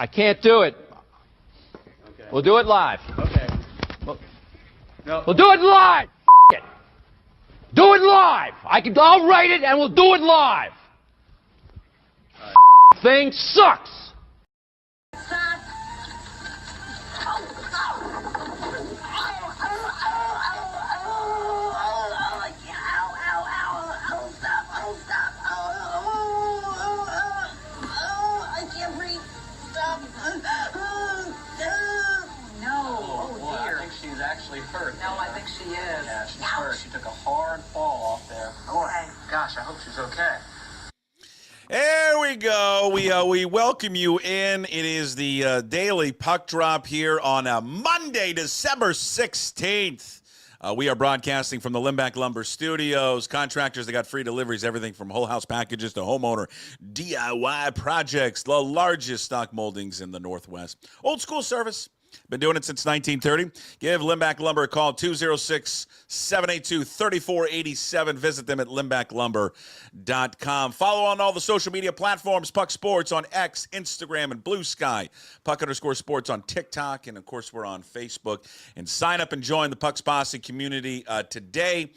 I can't do it. Okay. We'll do it live. Okay. No. We'll do it live. F it. Do it live. I'll write it and we'll do it live. Thing sucks. Hurt. No, I think she is. Yeah, she's hurt. She took a hard fall off there. Okay. Gosh, I hope she's okay. There we go. We welcome you in. It is the daily puck drop here on Monday, December 16th. We are broadcasting from the Limbach Lumber Studios. Contractors that got free deliveries, everything from whole house packages to homeowner DIY projects, the largest stock moldings in the Northwest. Old school service. Been doing it since 1930. Give Limbach Lumber a call, 206-782-3487. Visit them at limbachlumber.com. Follow on all the social media platforms, Puck Sports on X, Instagram, and Blue Sky. Puck_sports on TikTok, and, of course, we're on Facebook. And sign up and join the Puck's Posse community today.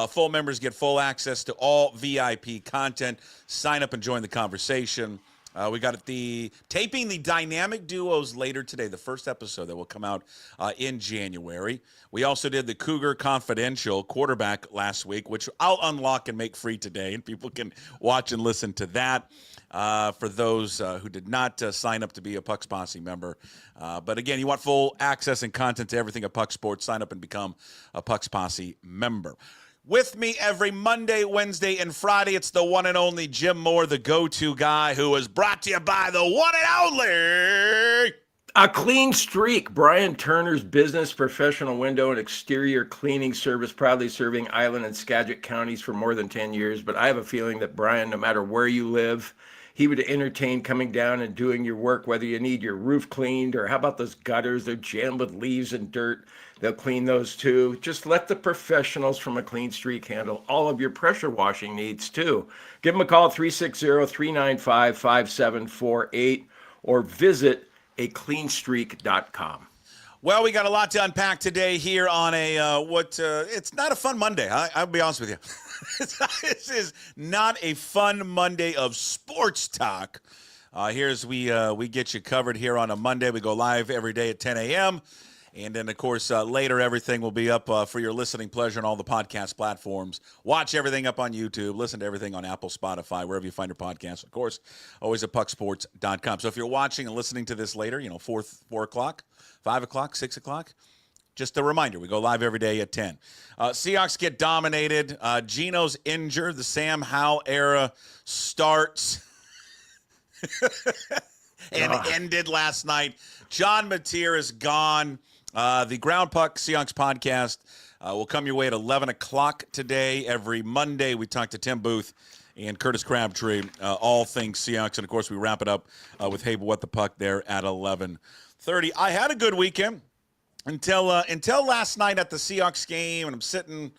Full members get full access to all VIP content. Sign up and join the conversation. We got the taping the dynamic duos later today, the first episode that will come out in January. We also did the Cougar Confidential quarterback last week, which I'll unlock and make free today, and people can watch and listen to that for those who did not sign up to be a Puck's Posse member. But again, you want full access and content to everything at Puck Sports, sign up and become a Puck's Posse member. With me every Monday, Wednesday, and Friday, it's the one and only Jim Moore, the go-to guy, who is brought to you by the one and only... A Clean Streak, Brian Turner's business, professional window and exterior cleaning service, proudly serving Island and Skagit counties for more than 10 years. But I have a feeling that Brian, no matter where you live, he would entertain coming down and doing your work, whether you need your roof cleaned or how about those gutters? They're jammed with leaves and dirt. They'll clean those too. Just let the professionals from A Clean Streak handle all of your pressure washing needs too. Give them a call, 360-395-5748, or visit acleanstreak.com. Well, we got a lot to unpack today here on it's not a fun Monday. I'll be honest with you. This is not a fun Monday of sports talk. Here's we get you covered here on a Monday. We go live every day at 10 a.m., and then, of course, later everything will be up for your listening pleasure on all the podcast platforms. Watch everything up on YouTube. Listen to everything on Apple, Spotify, wherever you find your podcasts. Of course, always at pucksports.com. So if you're watching and listening to this later, 4 o'clock, 5 o'clock, 6 o'clock, just a reminder, we go live every day at 10. Seahawks get dominated. Geno's injured. The Sam Howell era starts and ended last night. John Mateer is gone. The Ground Puck Seahawks Podcast will come your way at 11 o'clock today. Every Monday, we talk to Tim Booth and Curtis Crabtree, all things Seahawks. And, of course, we wrap it up with Hey, What the Puck there at 11:30. I had a good weekend until last night at the Seahawks game, and I'm sitting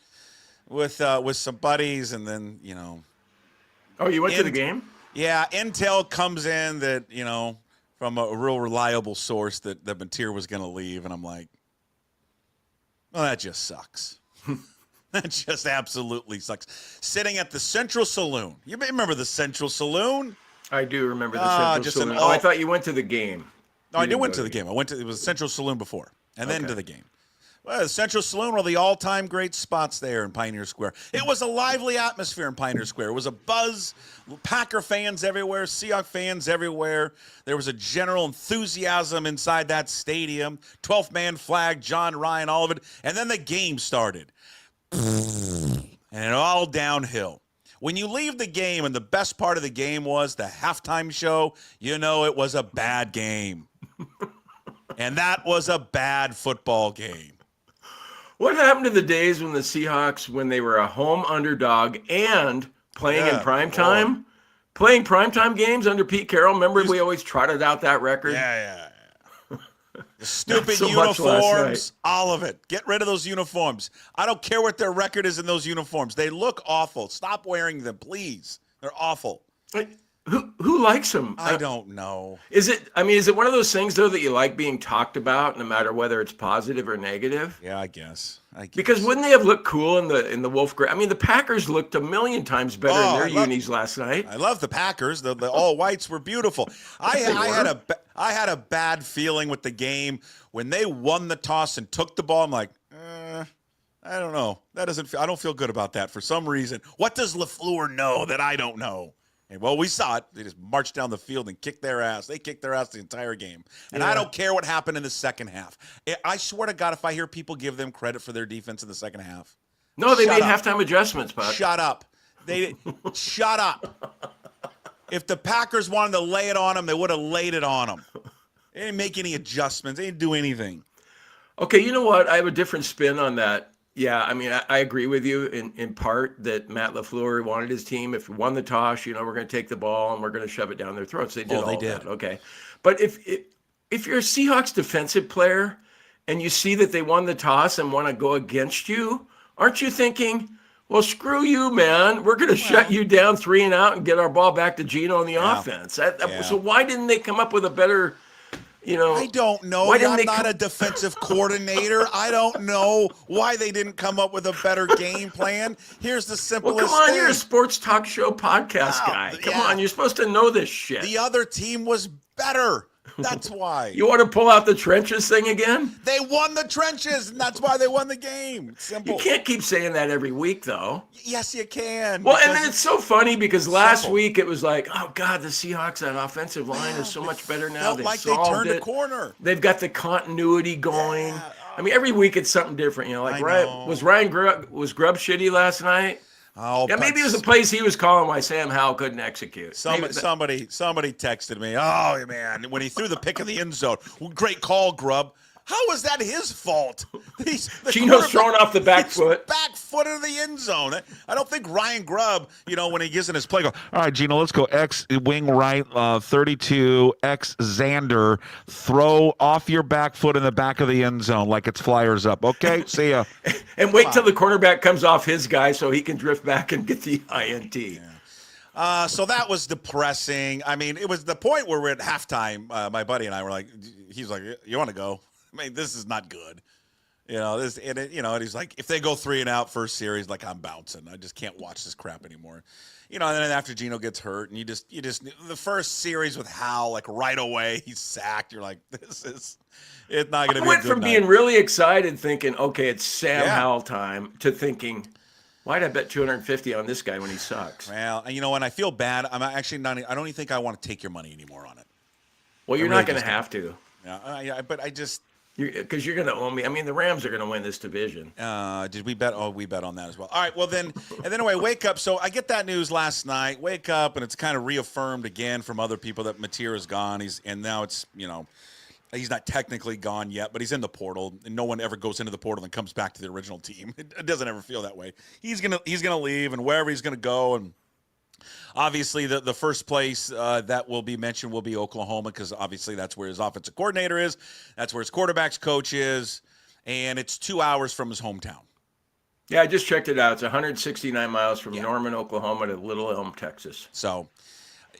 with some buddies, and then, Oh, you went to the game? Yeah, intel comes in that, from a real reliable source that Mateer was going to leave, and I'm like, well, that just sucks. That just absolutely sucks. Sitting at the Central Saloon. You remember the Central Saloon? I do remember the Central Saloon. I thought you went to the game. No, I did went to the game. It was Central Saloon before, and then to the game. Well, the Central Saloon, one of the all-time great spots there in Pioneer Square. It was a lively atmosphere in Pioneer Square. It was a buzz, Packer fans everywhere, Seahawks fans everywhere. There was a general enthusiasm inside that stadium. 12th man flag, John Ryan, all of it. And then the game started. And it all downhill. When you leave the game, and the best part of the game was the halftime show, it was a bad game. And that was a bad football game. What happened to the days when the Seahawks, when they were a home underdog and playing in primetime? Playing primetime games under Pete Carroll? Remember we always trotted out that record? Yeah. The stupid uniforms, all of it. Get rid of those uniforms. I don't care what their record is in those uniforms. They look awful. Stop wearing them, please. They're awful. Who likes him? I don't know. Is it one of those things though that you like being talked about, no matter whether it's positive or negative? Yeah, I guess. Because wouldn't they have looked cool in the wolf gray? I mean, the Packers looked a million times better in their unis last night. I love the Packers. The all whites were beautiful. I had a bad feeling with the game when they won the toss and took the ball. I'm like, I don't know. I don't feel good about that for some reason. What does LaFleur know that I don't know? And, well, we saw it. They just marched down the field and kicked their ass. They kicked their ass the entire game. And I don't care what happened in the second half. I swear to God, if I hear people give them credit for their defense in the second half. No, they made halftime adjustments, Puck. Shut up. Shut up. If the Packers wanted to lay it on them, they would have laid it on them. They didn't make any adjustments. They didn't do anything. Okay, you know what? I have a different spin on that. Yeah, I mean, I agree with you in part that Matt LaFleur wanted his team. If we won the toss, we're going to take the ball and we're going to shove it down their throats. They did all that. Okay. But if you're a Seahawks defensive player and you see that they won the toss and want to go against you, aren't you thinking, well, screw you, man. We're going to shut you down 3 and out and get our ball back to Geno on the offense. So why didn't they come up with a better... I don't know. I'm not a defensive coordinator. I don't know why they didn't come up with a better game plan. Here's the simplest come on, thing. You're a sports talk show podcast guy. Come on, you're supposed to know this shit. The other team was better. That's why. You want to pull out the trenches thing again? They won the trenches, and that's why they won the game. Simple. You can't keep saying that every week, though. Yes, you can. Well, and then it's so funny because last week it was like, oh, God, the Seahawks, that offensive line is so much better now. Felt like they turned a corner. They've got the continuity going. Yeah. I mean, every week it's something different. Was Grubb shitty last night? Oh, yeah, maybe it was the plays he was calling why Sam Howell couldn't execute. Somebody texted me, oh, man, when he threw the pick in the end zone. Great call, Grubb. How was that his fault? Geno's throwing off the back foot. Back foot into the end zone. I don't think Ryan Grubb, when he gets in his play, go, all right, Geno, let's go X wing right, 32, X Xander, throw off your back foot in the back of the end zone like it's Flyers up. Okay, see ya. And wait till the cornerback comes off his guy so he can drift back and get the INT. Yeah. So that was depressing. I mean, it was the point where we're at halftime. My buddy and I were like, he's like, you want to go? I mean, this is not good. And he's like, if they go 3 and out first series, like, I'm bouncing. I just can't watch this crap anymore. And then after Geno gets hurt, and you just the first series with Howell, like right away, he's sacked. You're like, it's not going to be. I went from being really excited, thinking, okay, it's Sam Howell time, to thinking, why'd I bet 250 on this guy when he sucks? Well, and I feel bad. I'm actually not. I don't even think I want to take your money anymore on it. Well, you're not going to have to. Yeah, but I just. Because you're going to owe me. I mean, the Rams are going to win this division. Did we bet? Oh, we bet on that as well. All right, well then, and then anyway, wake up. So I get that news last night. Wake up, and it's kind of reaffirmed again from other people that Matera is gone. Now it's he's not technically gone yet, but he's in the portal, and no one ever goes into the portal and comes back to the original team. It doesn't ever feel that way. He's gonna leave, and wherever he's gonna go, and. Obviously, the first place that will be mentioned will be Oklahoma because obviously that's where his offensive coordinator is. That's where his quarterback's coach is. And it's 2 hours from his hometown. Yeah, I just checked it out. It's 169 miles from Norman, Oklahoma to Little Elm, Texas. So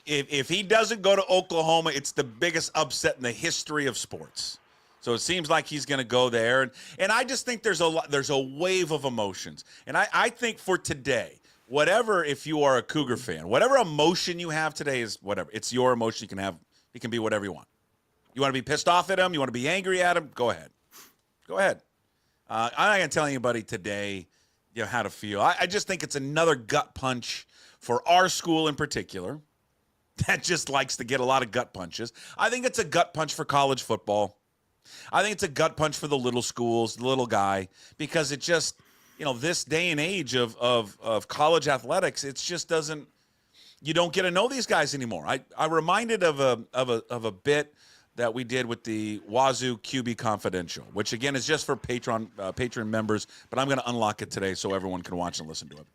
if he doesn't go to Oklahoma, it's the biggest upset in the history of sports. So it seems like he's going to go there. And I just think there's a wave of emotions. And I think for today, whatever, if you are a Cougar fan, whatever emotion you have today is whatever. It's your emotion. You can have. It can be whatever you want. You want to be pissed off at him? You want to be angry at him? Go ahead. Go ahead. I'm not going to tell anybody today, how to feel. I just think it's another gut punch for our school in particular that just likes to get a lot of gut punches. I think it's a gut punch for college football. I think it's a gut punch for the little schools, the little guy, because it just – this day and age of college athletics, it just doesn't. You don't get to know these guys anymore. I'm reminded of a bit that we did with the Wazoo QB Confidential, which again is just for patron members. But I'm going to unlock it today so everyone can watch and listen to it,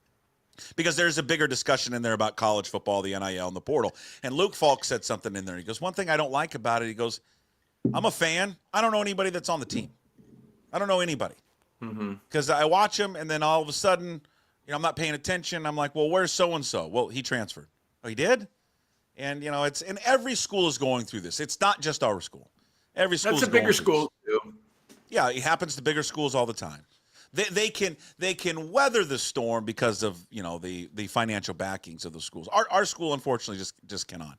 because there's a bigger discussion in there about college football, the NIL, and the portal. And Luke Falk said something in there. He goes, one thing I don't like about it. He goes, I'm a fan. I don't know anybody that's on the team. I don't know anybody. Because I watch him, and then all of a sudden, I'm not paying attention. I'm like, well, where's so-and-so? Well, he transferred. Oh, he did? And, it's and every school is going through this. It's not just our school. Every school. That's a bigger school too. Yeah, it happens to bigger schools all the time. They can weather the storm because of the financial backings of the schools. Our school unfortunately just cannot.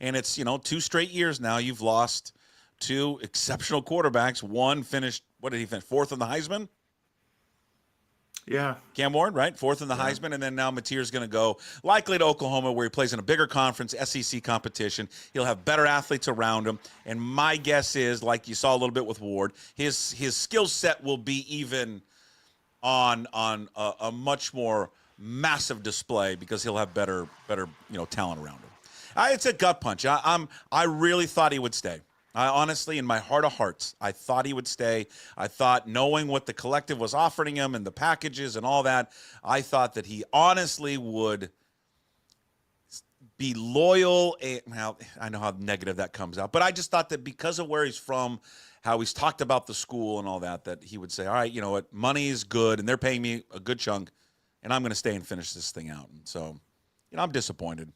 And it's 2 straight years now you've lost 2 exceptional quarterbacks. One finished, what did he finish? 4th in the Heisman? Yeah. Cam Ward, right? 4th in the Heisman, and then now Mateer's going to go likely to Oklahoma, where he plays in a bigger conference, SEC competition. He'll have better athletes around him, and my guess is, like you saw a little bit with Ward, his skill set will be even on a much more massive display because he'll have better talent around him. It's a gut punch. I really thought he would stay. I honestly, in my heart of hearts, I thought he would stay. I thought, knowing what the collective was offering him and the packages and all that, I thought that he honestly would be loyal. Well, I know how negative that comes out, but I just thought that because of where he's from, how he's talked about the school and all that, that he would say, all right, you know what, money is good, and they're paying me a good chunk, and I'm going to stay and finish this thing out. And so, I'm disappointed.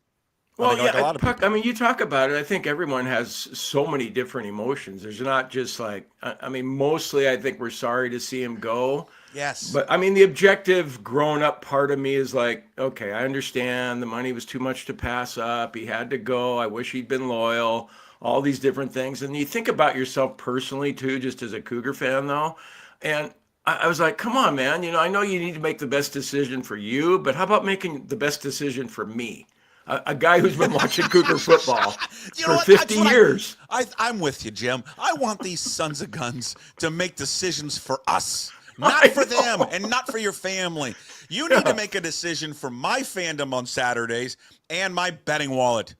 Well, like a lot of Puck, people. you talk about it. I think everyone has so many different emotions. There's not just like, mostly I think we're sorry to see him go. Yes. But the objective grown up part of me is like, okay, I understand the money was too much to pass up. He had to go. I wish he'd been loyal, all these different things. And you think about yourself personally too, just as a Cougar fan though. And I was like, come on, man. I know you need to make the best decision for you, but how about making the best decision for me? A guy who's been watching Cougar football for 50 years. I'm with you, Jim. I want these sons of guns to make decisions for us, not for them and not for your family. You need to make a decision for my fandom on Saturdays and my betting wallet.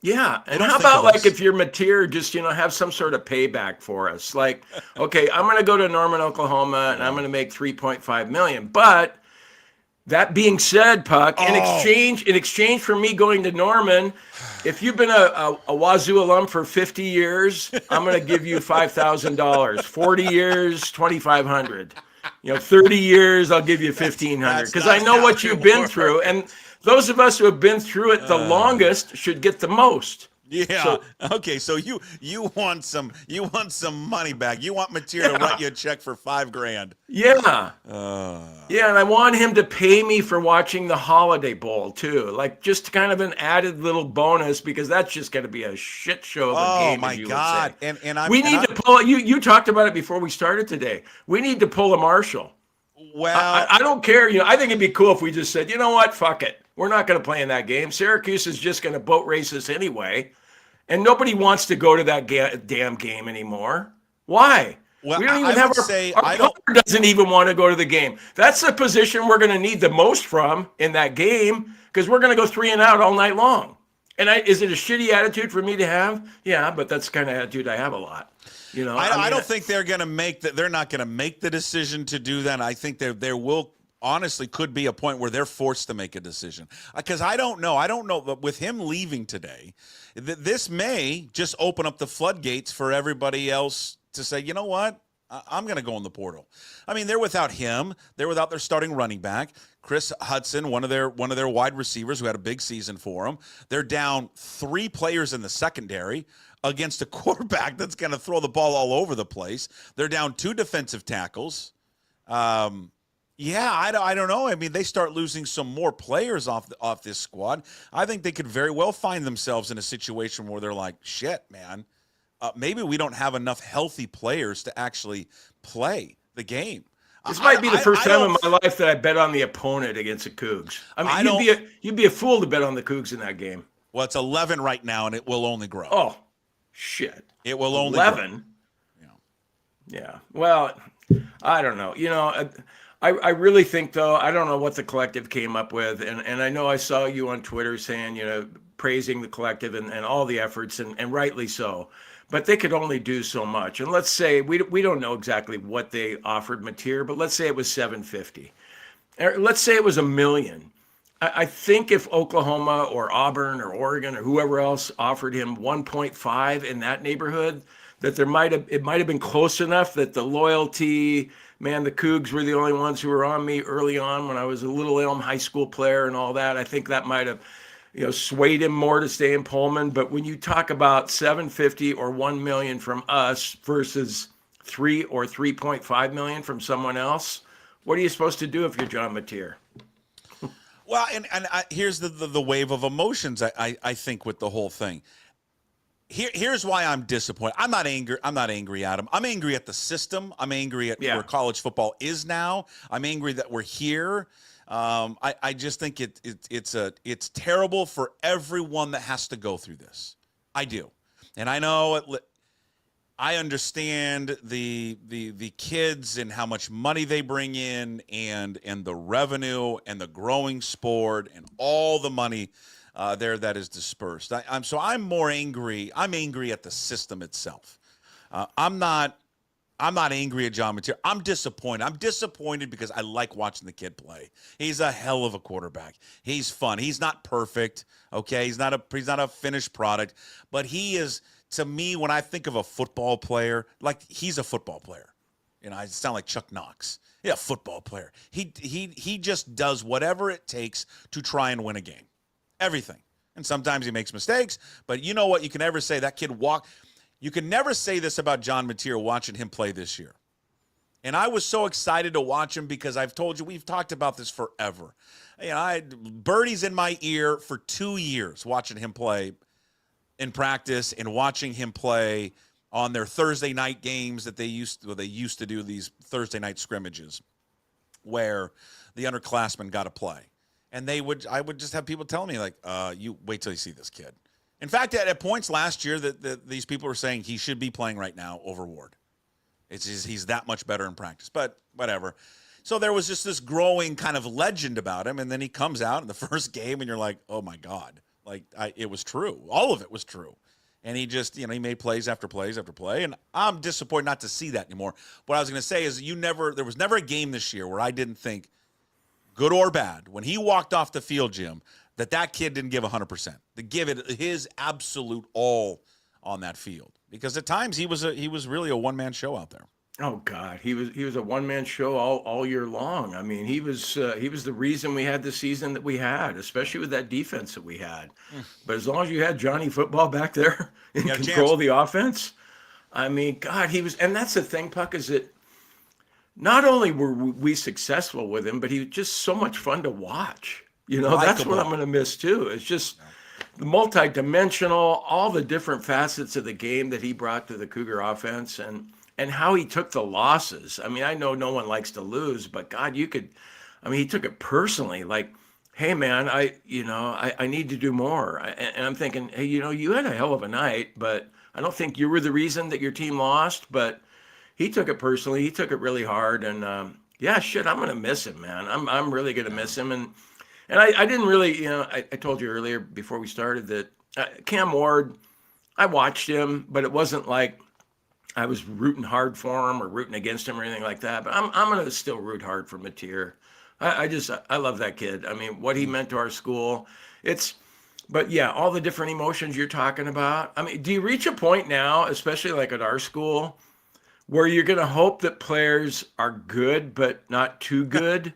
Yeah, and how about like if you're Mateer, just have some sort of payback for us. Like, okay, I'm going to go to Norman, Oklahoma, and I'm going to make $3.5 million, but that being said, Puck, in exchange for me going to Norman, if you've been a Wazoo alum for 50 years, I'm going to give you $5,000. 40 years, $2,500. 30 years, I'll give you $1,500 because I know what you've been through, and those of us who have been through it the longest should get the most. Yeah. So, okay. So you want some money back. You want Mateer to write you a check for $5,000. Yeah. Yeah, and I want him to pay me for watching the Holiday Bowl too, like just kind of an added little bonus because that's just going to be a shit show of a game. Oh my God! And we need to pull. You talked about it before we started today. We need to pull a Marshall. Well, I don't care. I think it'd be cool if we just said, you know what, fuck it. We're not going to play in that game. Syracuse is just going to boat race us anyway. And nobody wants to go to that damn game anymore. Why? Well, we don't even have our coach doesn't even want to go to the game. That's the position we're going to need the most from in that game because we're going to go 3 and out all night long. And is it a shitty attitude for me to have? Yeah, but that's the kind of attitude I have a lot. I don't think they're going to make that. They're not going to make the decision to do that. I think there will honestly could be a point where they're forced to make a decision because I don't know, but with him leaving today, this may just open up the floodgates for everybody else to say, you know what, I'm going to go in the portal. I mean, they're without him. They're without their starting running back, Chris Hudson, one of their wide receivers who had a big season for them. They're down 3 players in the secondary against a quarterback that's going to throw the ball all over the place. They're down 2 defensive tackles. Yeah, I don't know. I mean, they start losing some more players off this squad. I think they could very well find themselves in a situation where they're like, shit, man, maybe we don't have enough healthy players to actually play the game. This might be the first time in my life that I bet on the opponent against the Cougs. I mean, you'd be a fool to bet on the Cougs in that game. Well, it's 11 right now, and it will only grow. Oh, shit. It will only 11? grow. Yeah. Well, I don't know. I really think, though, I don't know what the collective came up with. And I know I saw you on Twitter saying, praising the collective and all the efforts, and rightly so. But they could only do so much. And let's say, we don't know exactly what they offered Mateer, but let's say it was $750,000. Or let's say it was $1 million. I think if Oklahoma or Auburn or Oregon or whoever else offered him 1.5 in that neighborhood, that it might have been close enough that the loyalty, man, the Cougs were the only ones who were on me early on when I was a Little Elm high school player and all that. I think that might have swayed him more to stay in Pullman. But when you talk about $750 or $1 million from us versus $3 or $3.5 million from someone else, what are you supposed to do if you're John Mateer? Well, here's the wave of emotions. I think with the whole thing. Here's why I'm disappointed. I'm not angry at him. I'm angry at the system. I'm angry at where college football is now. I'm angry that we're here. I just think it's terrible for everyone that has to go through this. I do, and I know I understand the kids and how much money they bring in, and the revenue and the growing sport and all the money there that is dispersed. I'm more angry. I'm angry at the system itself. I'm not angry at John Mateer. I'm disappointed. I'm disappointed because I like watching the kid play. He's a hell of a quarterback. He's fun. He's not perfect. Okay, he's not a finished product, but he is, to me, when I think of a football player, like he's a football player. I sound like Chuck Knox. Yeah, football player. He just does whatever it takes to try and win a game. Everything. And sometimes he makes mistakes, but you know what? You can never say that kid you can never say this about John Mateer watching him play this year. And I was so excited to watch him because I've told you, we've talked about this forever. I had birdies in my ear for 2 years watching him play in practice and watching him play on their Thursday night games that they used to do, these Thursday night scrimmages where the underclassmen got to play. And I would just have people tell me, like, you wait till you see this kid. In fact, at points last year that these people were saying he should be playing right now over Ward. He's that much better in practice, but whatever. So there was just this growing kind of legend about him, and then he comes out in the first game, and you're like, oh my God, like it was true. All of it was true. And he just, he made plays after plays after play, and I'm disappointed not to see that anymore. What I was going to say is there was never a game this year where I didn't think, good or bad, when he walked off the field, Jim, that kid didn't give 100%, to give it his absolute all on that field. Because at times he was really a one-man show out there. Oh God, he was a one-man show all year long. I mean, he was the reason we had the season that we had, especially with that defense that we had. But as long as you had Johnny Football back there in control of the offense, I mean, God, he was. And that's the thing, Puck, is that not only were we successful with him, but he was just so much fun to watch. That's what I'm going to miss too. It's just the multi-dimensional, all the different facets of the game that he brought to the Cougar offense, and how he took the losses. I mean, I know no one likes to lose, but God, he took it personally. Like, hey man, I need to do more. And I'm thinking, hey, you had a hell of a night, but I don't think you were the reason that your team lost. But he took it personally. He took it really hard. And I'm going to miss him, man. I'm really going to miss him. And I didn't really, I told you earlier before we started that Cam Ward, I watched him, but it wasn't like I was rooting hard for him or rooting against him or anything like that. But I'm going to still root hard for Mateer. I love that kid. I mean, what he meant to our school. But yeah, all the different emotions you're talking about. I mean, do you reach a point now, especially like at our school, where you're going to hope that players are good, but not too good?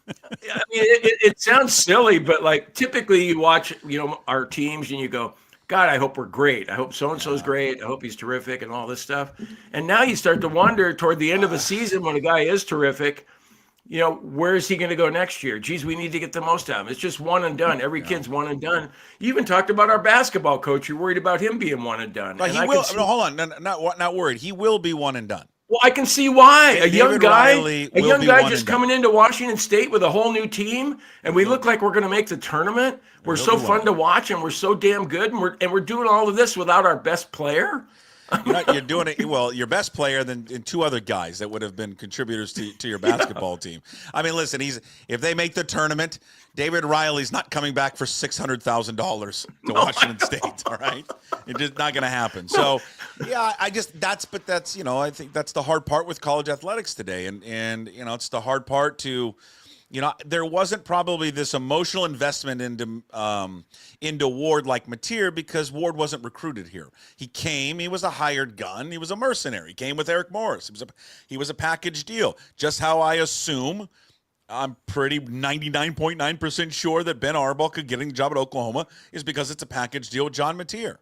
I mean, it sounds silly, but like typically you watch, our teams and you go, God, I hope we're great. I hope so-and-so's great. I hope he's terrific and all this stuff. And now you start to wonder toward the end of the season when a guy is terrific, where is he going to go next year? Geez, we need to get the most out of him. It's just one and done. Every kid's one and done. You even talked about our basketball coach. You're worried about him being one and done. But he will. No, hold on. Not worried. He will be one and done. Well, I can see why. A young guy just done. coming into Washington State with a whole new team, and we look like we're going to make the tournament. We're so fun to watch, and we're so damn good, and we're doing all of this without our best player. You're doing it well. Your best player and two other guys that would have been contributors to your basketball team. I mean, listen, if they make the tournament, David Riley's not coming back for $600,000 to Washington State. All right, it's just not going to happen. So, yeah, I think that's the hard part with college athletics today, and it's the hard part to. There wasn't probably this emotional investment into Ward like Mateer because Ward wasn't recruited here. He came, he was a hired gun, he was a mercenary. He came with Eric Morris. He was a package deal. Just how I assume I'm pretty 99.9% sure that Ben Arbuckle getting the job at Oklahoma is because it's a package deal with John Mateer.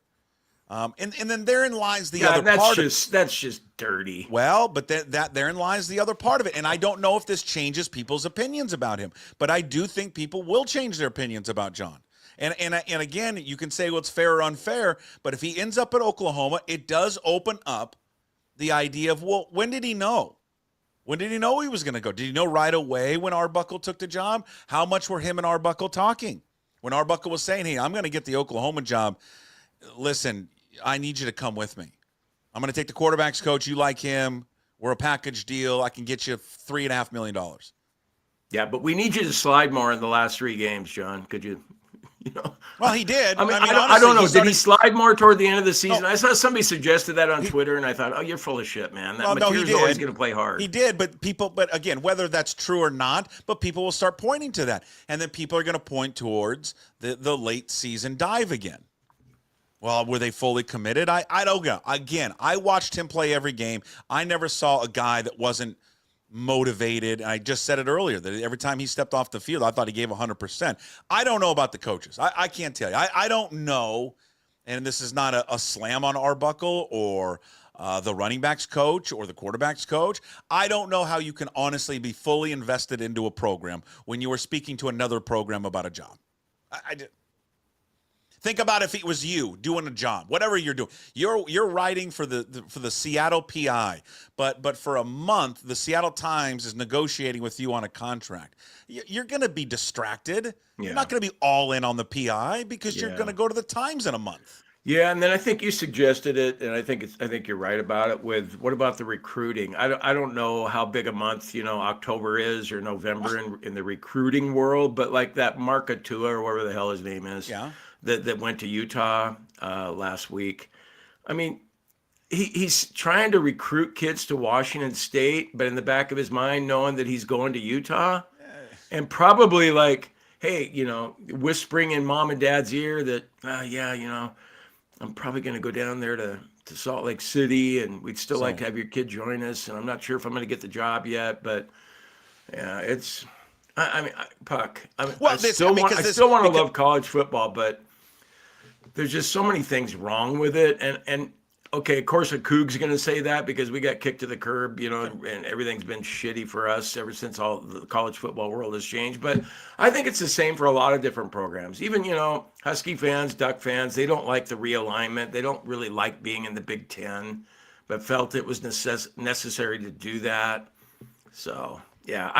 And then therein lies the other part. That's just dirty. Well, but therein lies the other part of it. And I don't know if this changes people's opinions about him, but I do think people will change their opinions about John. And again, you can say, well, it's fair or unfair, but if he ends up at Oklahoma, it does open up the idea of, well, when did he know? When did he know he was going to go? Did he know right away when Arbuckle took the job? How much were him and Arbuckle talking? When Arbuckle was saying, hey, I'm going to get the Oklahoma job, listen, I need you to come with me. I'm going to take the quarterback's coach. You like him. We're a package deal. I can get you $3.5 million. Yeah, but we need you to slide more in the last 3 games, John. Could you? Well, he did. I mean, honestly, I don't know. Did he slide more toward the end of the season? No. I saw somebody suggested that on Twitter, and I thought, oh, you're full of shit, man. That Mateer's always going to play hard. He did, but again, whether that's true or not, but people will start pointing to that. And then people are going to point towards the late season dive again. Well, were they fully committed? I don't know. Again, I watched him play every game. I never saw a guy that wasn't motivated. I just said it earlier that every time he stepped off the field, I thought he gave 100%. I don't know about the coaches. I can't tell you. I don't know, and this is not a slam on Arbuckle or the running backs coach or the quarterbacks coach. I don't know how you can honestly be fully invested into a program when you are speaking to another program about a job. Think about if it was you doing a job, whatever you're doing. You're writing for the Seattle PI, but for a month the Seattle Times is negotiating with you on a contract. You're going to be distracted. Yeah. You're not going to be all in on the PI because you're going to go to the Times in a month. Yeah, and then I think you suggested it, and I think you're right about it. With what about the recruiting? I don't know how big a month October is or November in the recruiting world, but like that Mark Atua or whatever the hell his name is. Yeah. That went to Utah last week. I mean, he's trying to recruit kids to Washington State, but in the back of his mind, knowing that he's going to Utah, and probably like, hey, whispering in mom and dad's ear that, I'm probably going to go down there to Salt Lake City, and we'd still like to have your kid join us, and I'm not sure if I'm going to get the job yet, but yeah, it's. Puck. I still want to love college football, but there's just so many things wrong with it. And okay, of course, a Cougs going to say that because we got kicked to the curb, and everything's been shitty for us ever since all the college football world has changed. But I think it's the same for a lot of different programs. Even, Husky fans, Duck fans, they don't like the realignment. They don't really like being in the Big Ten, but felt it was necessary to do that. So, yeah,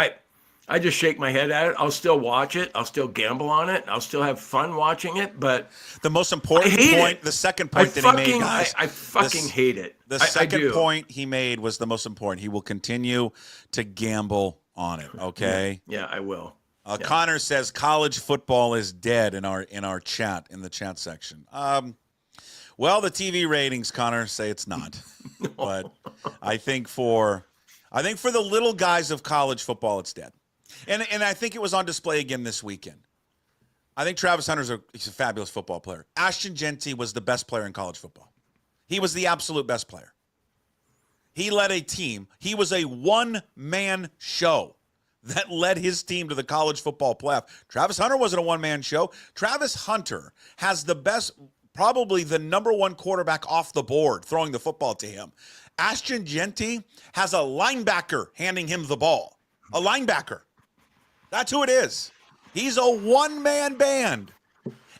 I just shake my head at it. I'll still watch it. I'll still gamble on it. I'll still have fun watching it. But the most important point, the second point that he made, guys. I fucking hate it. The second point he made was the most important. He will continue to gamble on it. Okay. Yeah, I will. Connor says college football is dead in our chat, in the chat section. Well, the TV ratings, Connor, say it's not. No. But I think for the little guys of college football, it's dead. And I think it was on display again this weekend. I think Travis Hunter's he's a fabulous football player. Ashton Jeanty was the best player in college football. He was the absolute best player. He led a team. He was a one-man show that led his team to the college football playoff. Travis Hunter wasn't a one-man show. Travis Hunter has the best, probably the number one quarterback off the board throwing the football to him. Ashton Jeanty has a linebacker handing him the ball. A linebacker. That's who it is. He's a one-man band.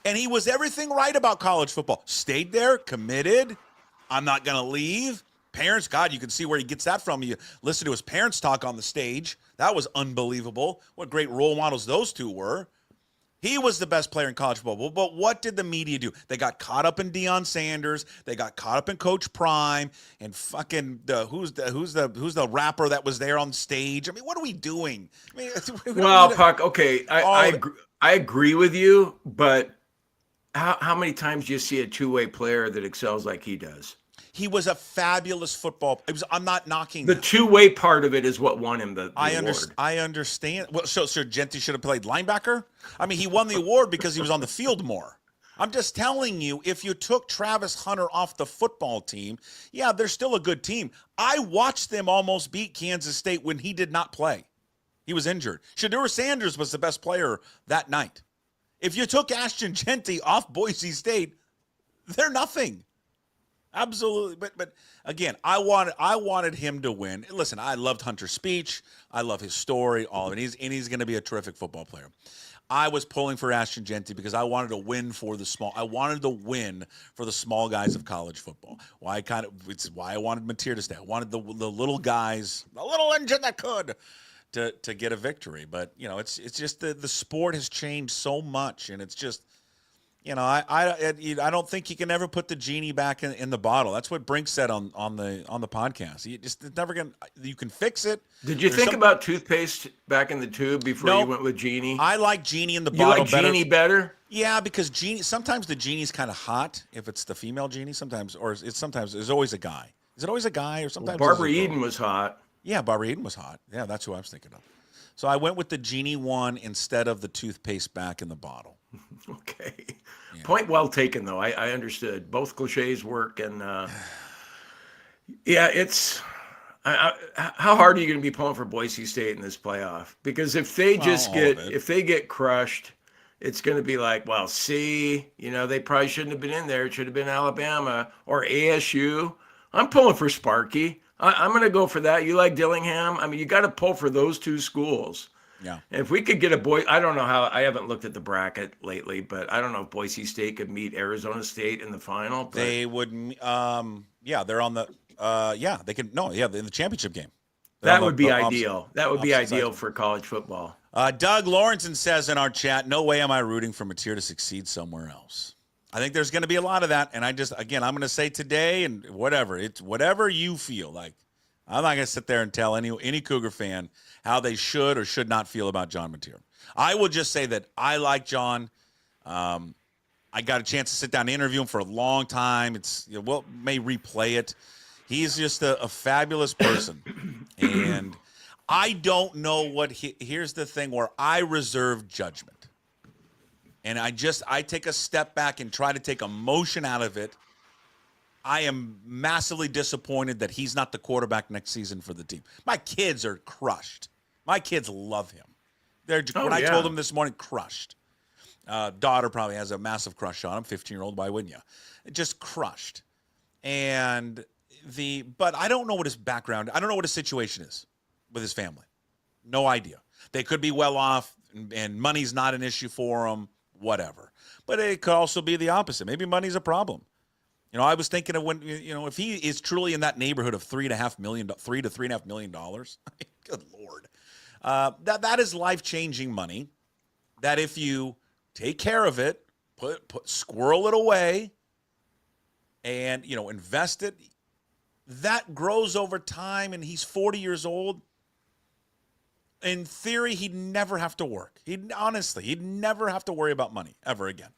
And he was everything right about college football. Stayed there, committed. I'm not going to leave. Parents, God, you can see where he gets that from. You listen to his parents talk on the stage. That was unbelievable. What great role models those two were. He was the best player in college football. But what did the media do? They got caught up in Deion Sanders. They got caught up in Coach Prime and fucking who's the rapper that was there on stage. I mean, what are we doing? I mean, well, Puck, okay, I agree with you, but how many times do you see a two-way player that excels like he does? He was a fabulous football. I'm not knocking the two-way part of it is what won him the award. I understand. Well, so Jeanty should have played linebacker. I mean, he won the award because he was on the field more. I'm just telling you, if you took Travis Hunter off the football team, yeah, they're still a good team. I watched them almost beat Kansas State when he did not play. He was injured. Shedeur Sanders was the best player that night. If you took Ashton Jeanty off Boise State, they're nothing. Absolutely. But again, I wanted him to win. Listen, I loved Hunter's speech. I love his story, all of it. He's going to be a terrific football player. I was pulling for Ashton Jeanty because I wanted to win for the small. I wanted to win for the small guys of college football. It's why I wanted Mateer to stay. I wanted the little guys, the little engine that could, to get a victory. But it's just the sport has changed so much, and it's just. I don't think you can ever put the genie back in the bottle. That's what Brink said on the podcast. It's never gonna. You can fix it. Did you think about toothpaste back in the tube before you went with genie? I like genie in the bottle. You like genie better? Yeah, because genie. Sometimes the genie's kind of hot if it's the female genie. Sometimes there's always a guy. Is it always a guy or sometimes? Barbara Eden was hot. Yeah, Barbara Eden was hot. Yeah, that's who I was thinking of. So I went with the genie one instead of the toothpaste back in the bottle. Okay. Yeah. Point well taken, though. I understood. Both cliches work. And, it's how hard are you going to be pulling for Boise State in this playoff? Because if they get crushed, it's going to be like, well, they probably shouldn't have been in there. It should have been Alabama or ASU. I'm pulling for Sparky. I'm going to go for that. You like Dillingham? I mean, you got to pull for those two schools. Yeah. And if we could get I don't know how, I haven't looked at the bracket lately, but I don't know if Boise State could meet Arizona State in the final. But... They would, they're on the, they could, in the championship game. That would be ideal. That would be ideal for college football. Doug Lawrenson says in our chat, no way am I rooting for Mateer to succeed somewhere else. I think there's going to be a lot of that. And I'm going to say today and it's whatever you feel like. I'm not going to sit there and tell any Cougar fan how they should or should not feel about John Mateer. I will just say that I like John. I got a chance to sit down and interview him for a long time. May replay it. He's just a fabulous person. And I don't know here's the thing where I reserve judgment. And I take a step back and try to take emotion out of it. I am massively disappointed that he's not the quarterback next season for the team. My kids are crushed. My kids love him. I told them this morning, crushed. Daughter probably has a massive crush on him. 15-year-old, why wouldn't you? Just crushed. But I don't know what his background. I don't know what his situation is with his family. No idea. They could be well off, and money's not an issue for them. Whatever. But it could also be the opposite. Maybe money's a problem. I was thinking of when, if he is truly in that neighborhood of $3 to $3.5 million, good Lord, that is life-changing money. That if you take care of it, squirrel it away, and invest it, that grows over time. And he's 40 years old. In theory, he'd never have to work. He'd never have to worry about money ever again.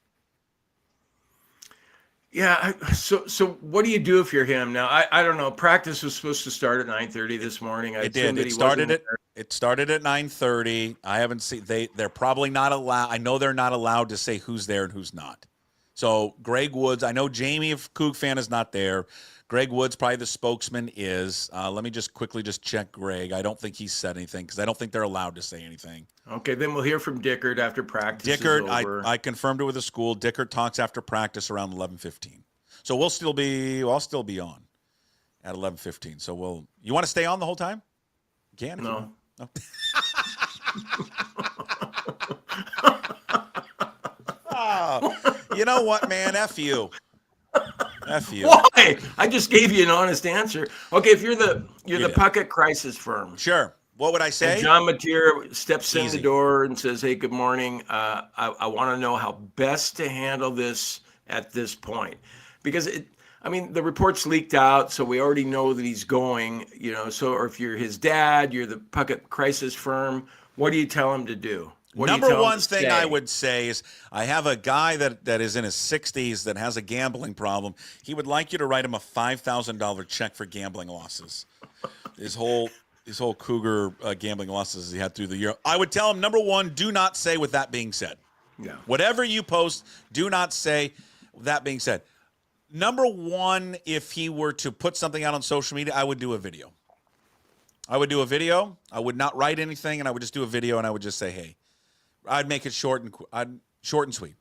Yeah. So what do you do if you're him now? I don't know. Practice was supposed to start at 9:30 this morning. It did. It started at 9:30. I haven't seen. They're probably not allowed. I know they're not allowed to say who's there and who's not. So Greg Woods. I know Jamie, if Coug fan, is not there. Greg Woods, probably the spokesman, is. Let me just quickly check Greg. I don't think he said anything because I don't think they're allowed to say anything. Okay, then we'll hear from Dickert after practice is over. I confirmed it with the school. Dickert talks after practice around 11:15. So I'll still be on at 11:15. So you want to stay on the whole time? You can. No. Oh, you know what, man? F you. F you. Why? I just gave you an honest answer. Okay, if you're the Puckett crisis firm. Sure. What would I say? And John Mateer steps in the door and says, "Hey, good morning. I want to know how best to handle this at this point." Because the report's leaked out, so we already know that he's going, or if you're his dad, you're the Puckett crisis firm, what do you tell him to do? Number one thing I would say is I have a guy that is in his 60s that has a gambling problem. He would like you to write him a $5,000 check for gambling losses. His whole Cougar gambling losses he had through the year. I would tell him, number one, do not say with that being said. Yeah. Whatever you post, do not say that being said. Number one, if he were to put something out on social media, I would do a video. I would do a video. I would not write anything, and I would just do a video, and I would just say, hey. I'd make it short and sweet.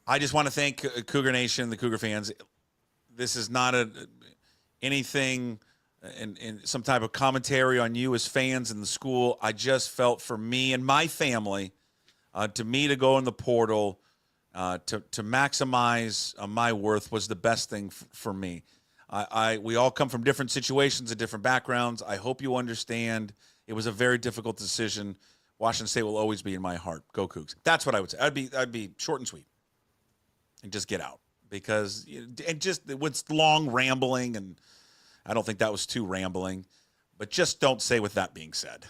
I just want to thank Cougar Nation, the Cougar fans. This is not anything in some type of commentary on you as fans in the school. I just felt for me and my family, to go in the portal, to maximize my worth was the best thing for me. We all come from different situations and different backgrounds. I hope you understand. It was a very difficult decision. Washington State will always be in my heart. Go Cougs. That's what I would say. I'd be short and sweet, and just get out because what's long rambling, and I don't think that was too rambling, but just don't say with that being said.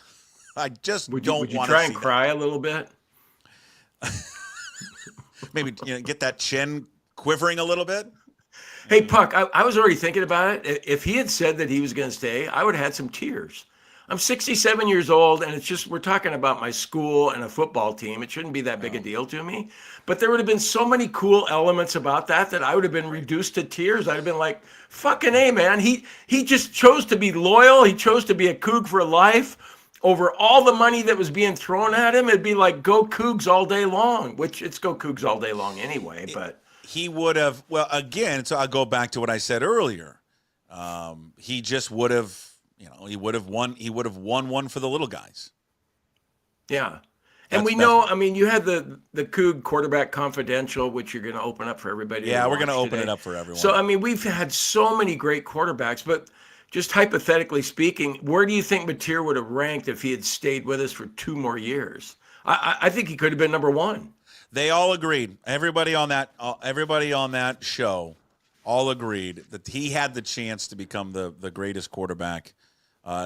I just don't want to. Would you try and cry a little bit? Maybe get that chin quivering a little bit. Hey Puck, I was already thinking about it. If he had said that he was going to stay, I would have had some tears. I'm 67 years old, and it's just, we're talking about my school and a football team. It shouldn't be that big a deal to me. But there would have been so many cool elements about that I would have been reduced to tears. I'd have been like, fucking A, man. He just chose to be loyal. He chose to be a Coug for life. Over all the money that was being thrown at him, it'd be like, go Cougs all day long, which it's go Cougs all day long anyway. But he would have, well, again, so I'll go back to what I said earlier. He just would have, he would have won one for the little guys. Yeah. And we know, I mean, you had the Coug quarterback confidential, which you're going to open up for everybody. Yeah, we're going to open it up for everyone. So, I mean, we've had so many great quarterbacks, but just hypothetically speaking, where do you think Mateer would have ranked if he had stayed with us for 2 more years? I think he could have been number 1. They all agreed. Everybody on that show all agreed that he had the chance to become the greatest quarterback,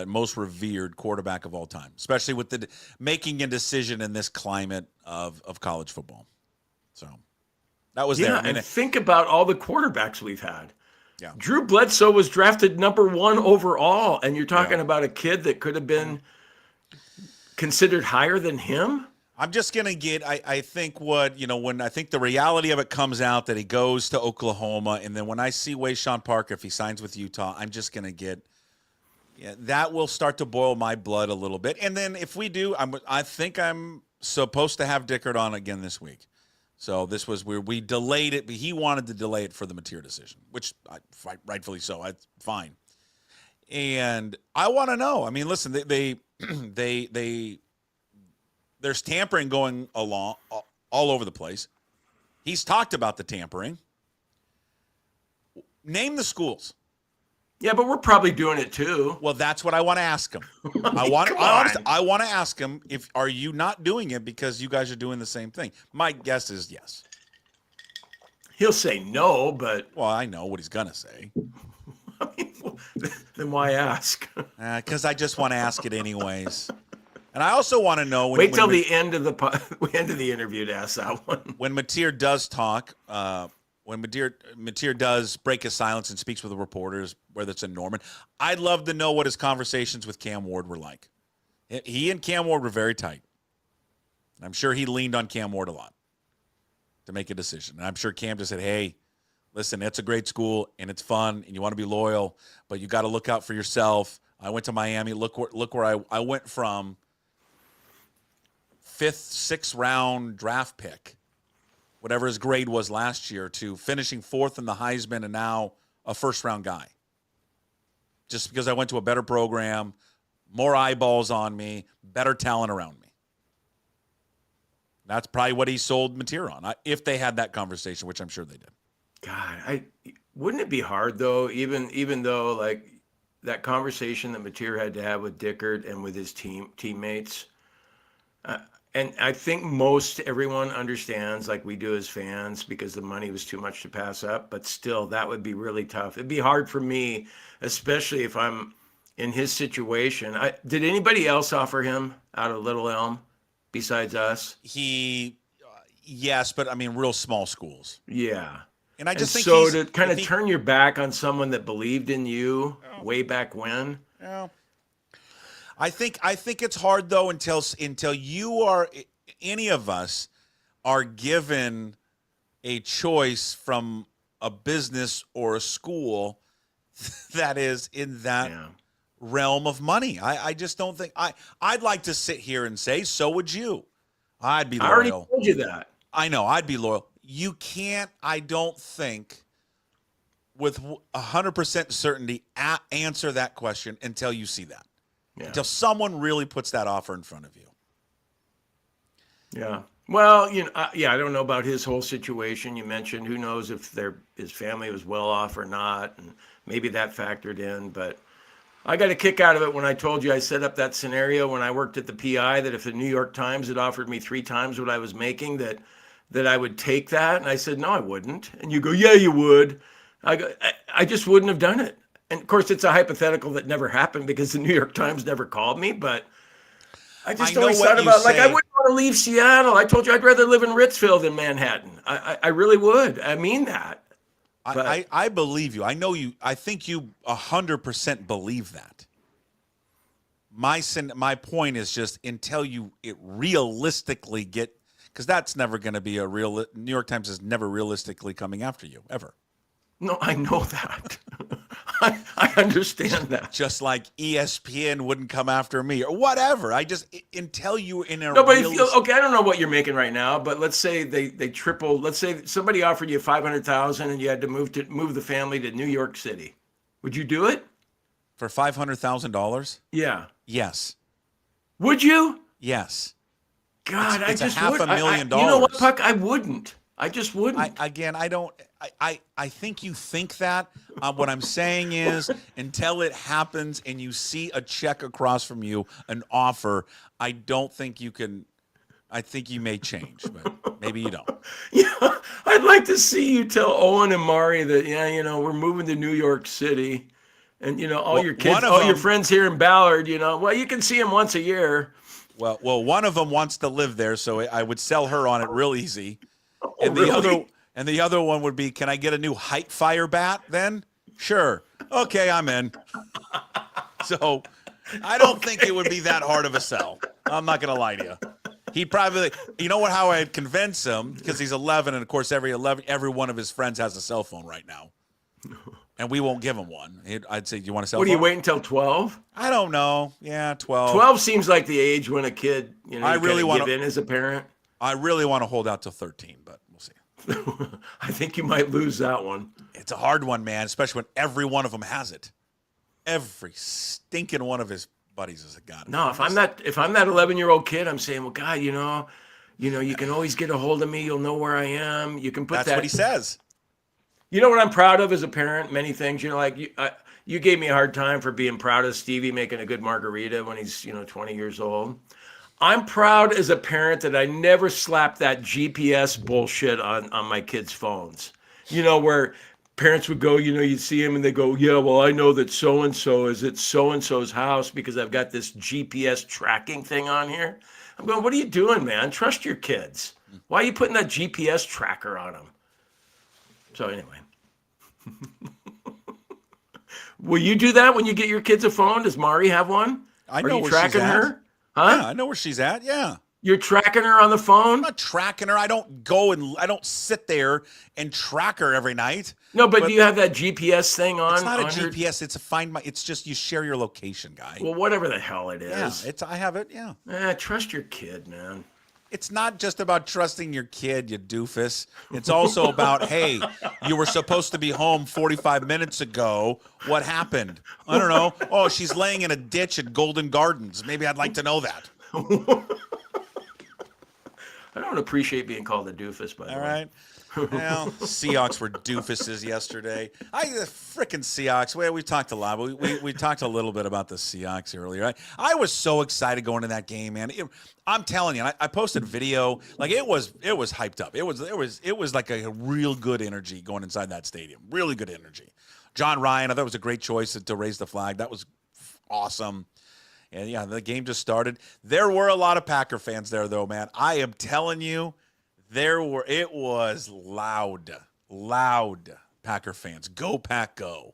most revered quarterback of all time, especially with the making a decision in this climate of college football. So that was there. And think about all the quarterbacks we've had. Yeah. Drew Bledsoe was drafted number 1 overall, and you're talking about a kid that could have been considered higher than him. I'm just going to get, I think when I think the reality of it comes out that he goes to Oklahoma, and then when I see Wayshawn Parker, if he signs with Utah, I'm just going to get, that will start to boil my blood a little bit. And then if we do, I think I'm supposed to have Dickert on again this week. So this was where we delayed it, but he wanted to delay it for the Mateer decision, which rightfully so. Fine. And I want to know. I mean, listen, there's tampering going along all over the place. He's talked about the tampering. Name the schools. Yeah, but we're probably doing it too. Well, that's what I want to ask him. I want to ask him, are you not doing it because you guys are doing the same thing? My guess is yes. He'll say no, but well, I know what he's gonna say. I mean, then why ask? Because I just want to ask it anyways. And I also want to know wait till the end of the interview to ask that one. When Mateer does talk. When Mateer does break his silence and speaks with the reporters, whether it's in Norman, I'd love to know what his conversations with Cam Ward were like. He and Cam Ward were very tight. I'm sure he leaned on Cam Ward a lot to make a decision. And I'm sure Cam just said, hey, listen, it's a great school, and it's fun, and you want to be loyal, but you got to look out for yourself. I went to Miami. Look where I went from 5th, 6th round draft pick, whatever his grade was last year, to finishing 4th in the Heisman and now a first-round guy. Just because I went to a better program, more eyeballs on me, better talent around me. That's probably what he sold Mateer on, if they had that conversation, which I'm sure they did. God, wouldn't it be hard, though, even though, like, that conversation that Mateer had to have with Dickert and with his teammates, and I think most everyone understands, like we do as fans, because the money was too much to pass up. But still, that would be really tough. It'd be hard for me, especially if I'm in his situation. Did anybody else offer him out of Little Elm besides us? Yes, but I mean, real small schools. Yeah. And I just think so to kind of turn your back on someone that believed in you way back when. Yeah. I think it's hard though until you are, any of us are given a choice from a business or a school that is in that realm of money. I just don't think I'd like to sit here and say, so would you. I'd be loyal. I already told you that. I know, I'd be loyal. You can't, I don't think, with 100% certainty, answer that question until you see that. Yeah. Until someone really puts that offer in front of you. Yeah. Well, I don't know about his whole situation. You mentioned who knows if his family was well off or not, and maybe that factored in. But I got a kick out of it when I told you I set up that scenario when I worked at the PI that if the New York Times had offered me 3 times what I was making, that I would take that. And I said, no, I wouldn't. And you go, yeah, you would. I just wouldn't have done it. And of course, it's a hypothetical that never happened because the New York Times never called me. But I just always thought about, like, I wouldn't want to leave Seattle. I told you I'd rather live in Ritzville than Manhattan. I really would. I mean that. I believe you. I know you. I think you 100% believe that. My point is just until it realistically get, because that's never going to be a real. New York Times is never realistically coming after you ever. No, I know that. I understand that. Just like ESPN wouldn't come after me or whatever. I just until you in a okay, I don't know what you're making right now, but let's say they triple. Let's say somebody offered you $500,000 and you had to move the family to New York City. Would you do it for $500,000? Yeah. Yes. Would you? Yes. God, it's I just $500,000. You know what, Puck? I wouldn't. I just wouldn't. I think you think that. What I'm saying is until it happens and you see a check across from you, an offer, I don't think you can. I think you may change, but maybe you don't. Yeah, I'd like to see you tell Owen and Mari that, we're moving to New York City. And, all your kids, your friends here in Ballard, well, you can see them once a year. Well, one of them wants to live there, so I would sell her on it real easy. And the other one would be, can I get a new height fire bat then? Sure. Okay, I'm in. So I don't think it would be that hard of a sell. I'm not going to lie to you. He'd probably, how I'd convince him, because he's 11, and of course every one of his friends has a cell phone right now. And we won't give him one. I'd say, do you want a cell phone? What, do you wait until 12? I don't know. Yeah, 12. 12 seems like the age when a kid, I really want to give in as a parent. I really want to hold out till 13, but we'll see. I think you might lose that one. It's a hard one, man, especially when every one of them has it. Every stinking one of his buddies has got it. No, if I'm that 11-year-old kid, I'm saying, well, God, you can always get a hold of me. You'll know where I am. You can put That's what he says. You know what I'm proud of as a parent? Many things. You gave me a hard time for being proud of Stevie making a good margarita when he's 20 years old. I'm proud as a parent that I never slapped that GPS bullshit on my kids' phones. Where parents would go, you'd see him and they go, yeah, well, I know that so-and-so is at so-and-so's house because I've got this GPS tracking thing on here. I'm going, what are you doing, man? Trust your kids. Why are you putting that GPS tracker on them? So anyway. Will you do that when you get your kids a phone? Does Mari have one? I know where tracking she's at. Her? Huh? Yeah, I know where she's at. Yeah. You're tracking her on the phone? I'm not tracking her. I don't sit there and track her every night. No, but do you have that GPS thing on? It's not a GPS. It's a find my. It's just you share your location, guy. Well, whatever the hell it is. Yeah, I have it. Yeah. Trust your kid, man. It's not just about trusting your kid, you doofus. It's also about, hey, you were supposed to be home 45 minutes ago. What happened? I don't know. Oh, she's laying in a ditch at Golden Gardens. Maybe I'd like to know that. I don't appreciate being called a doofus, by the way. All right. Well, Seahawks were doofuses yesterday. The frickin' Seahawks. Well, we talked a lot. We talked a little bit about the Seahawks earlier. I was so excited going to that game, man. I'm telling you, I posted video. Like it was hyped up. It was like a real good energy going inside that stadium. Really good energy. John Ryan, I thought it was a great choice to raise the flag. That was awesome. And yeah, the game just started. There were a lot of Packer fans there, though, man. I am telling you. It was loud Packer fans. Go Pack, go.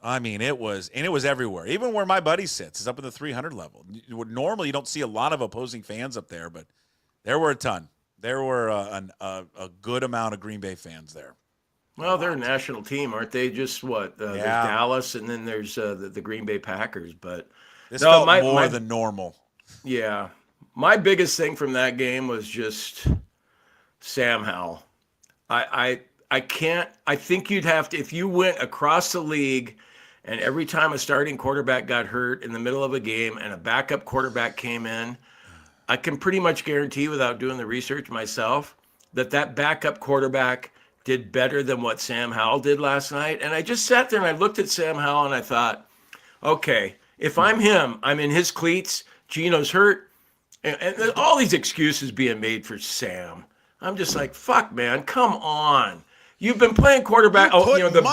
I mean, it was everywhere. Even where my buddy sits is up in the 300 level. Normally, you don't see a lot of opposing fans up there, but there were a ton. There were a good amount of Green Bay fans there. Well, they're a national team, aren't they? Just what? There's Dallas, and then there's the Green Bay Packers. But this felt more than normal. Yeah. My biggest thing from that game was just Sam Howell. I think you'd have to, if you went across the league and every time a starting quarterback got hurt in the middle of a game and a backup quarterback came in, I can pretty much guarantee without doing the research myself that backup quarterback did better than what Sam Howell did last night. And I just sat there and I looked at Sam Howell and I thought, okay, if I'm him, I'm in his cleats, Geno's hurt, and all these excuses being made for Sam. I'm just like, fuck, man, come on. You've been playing quarterback. The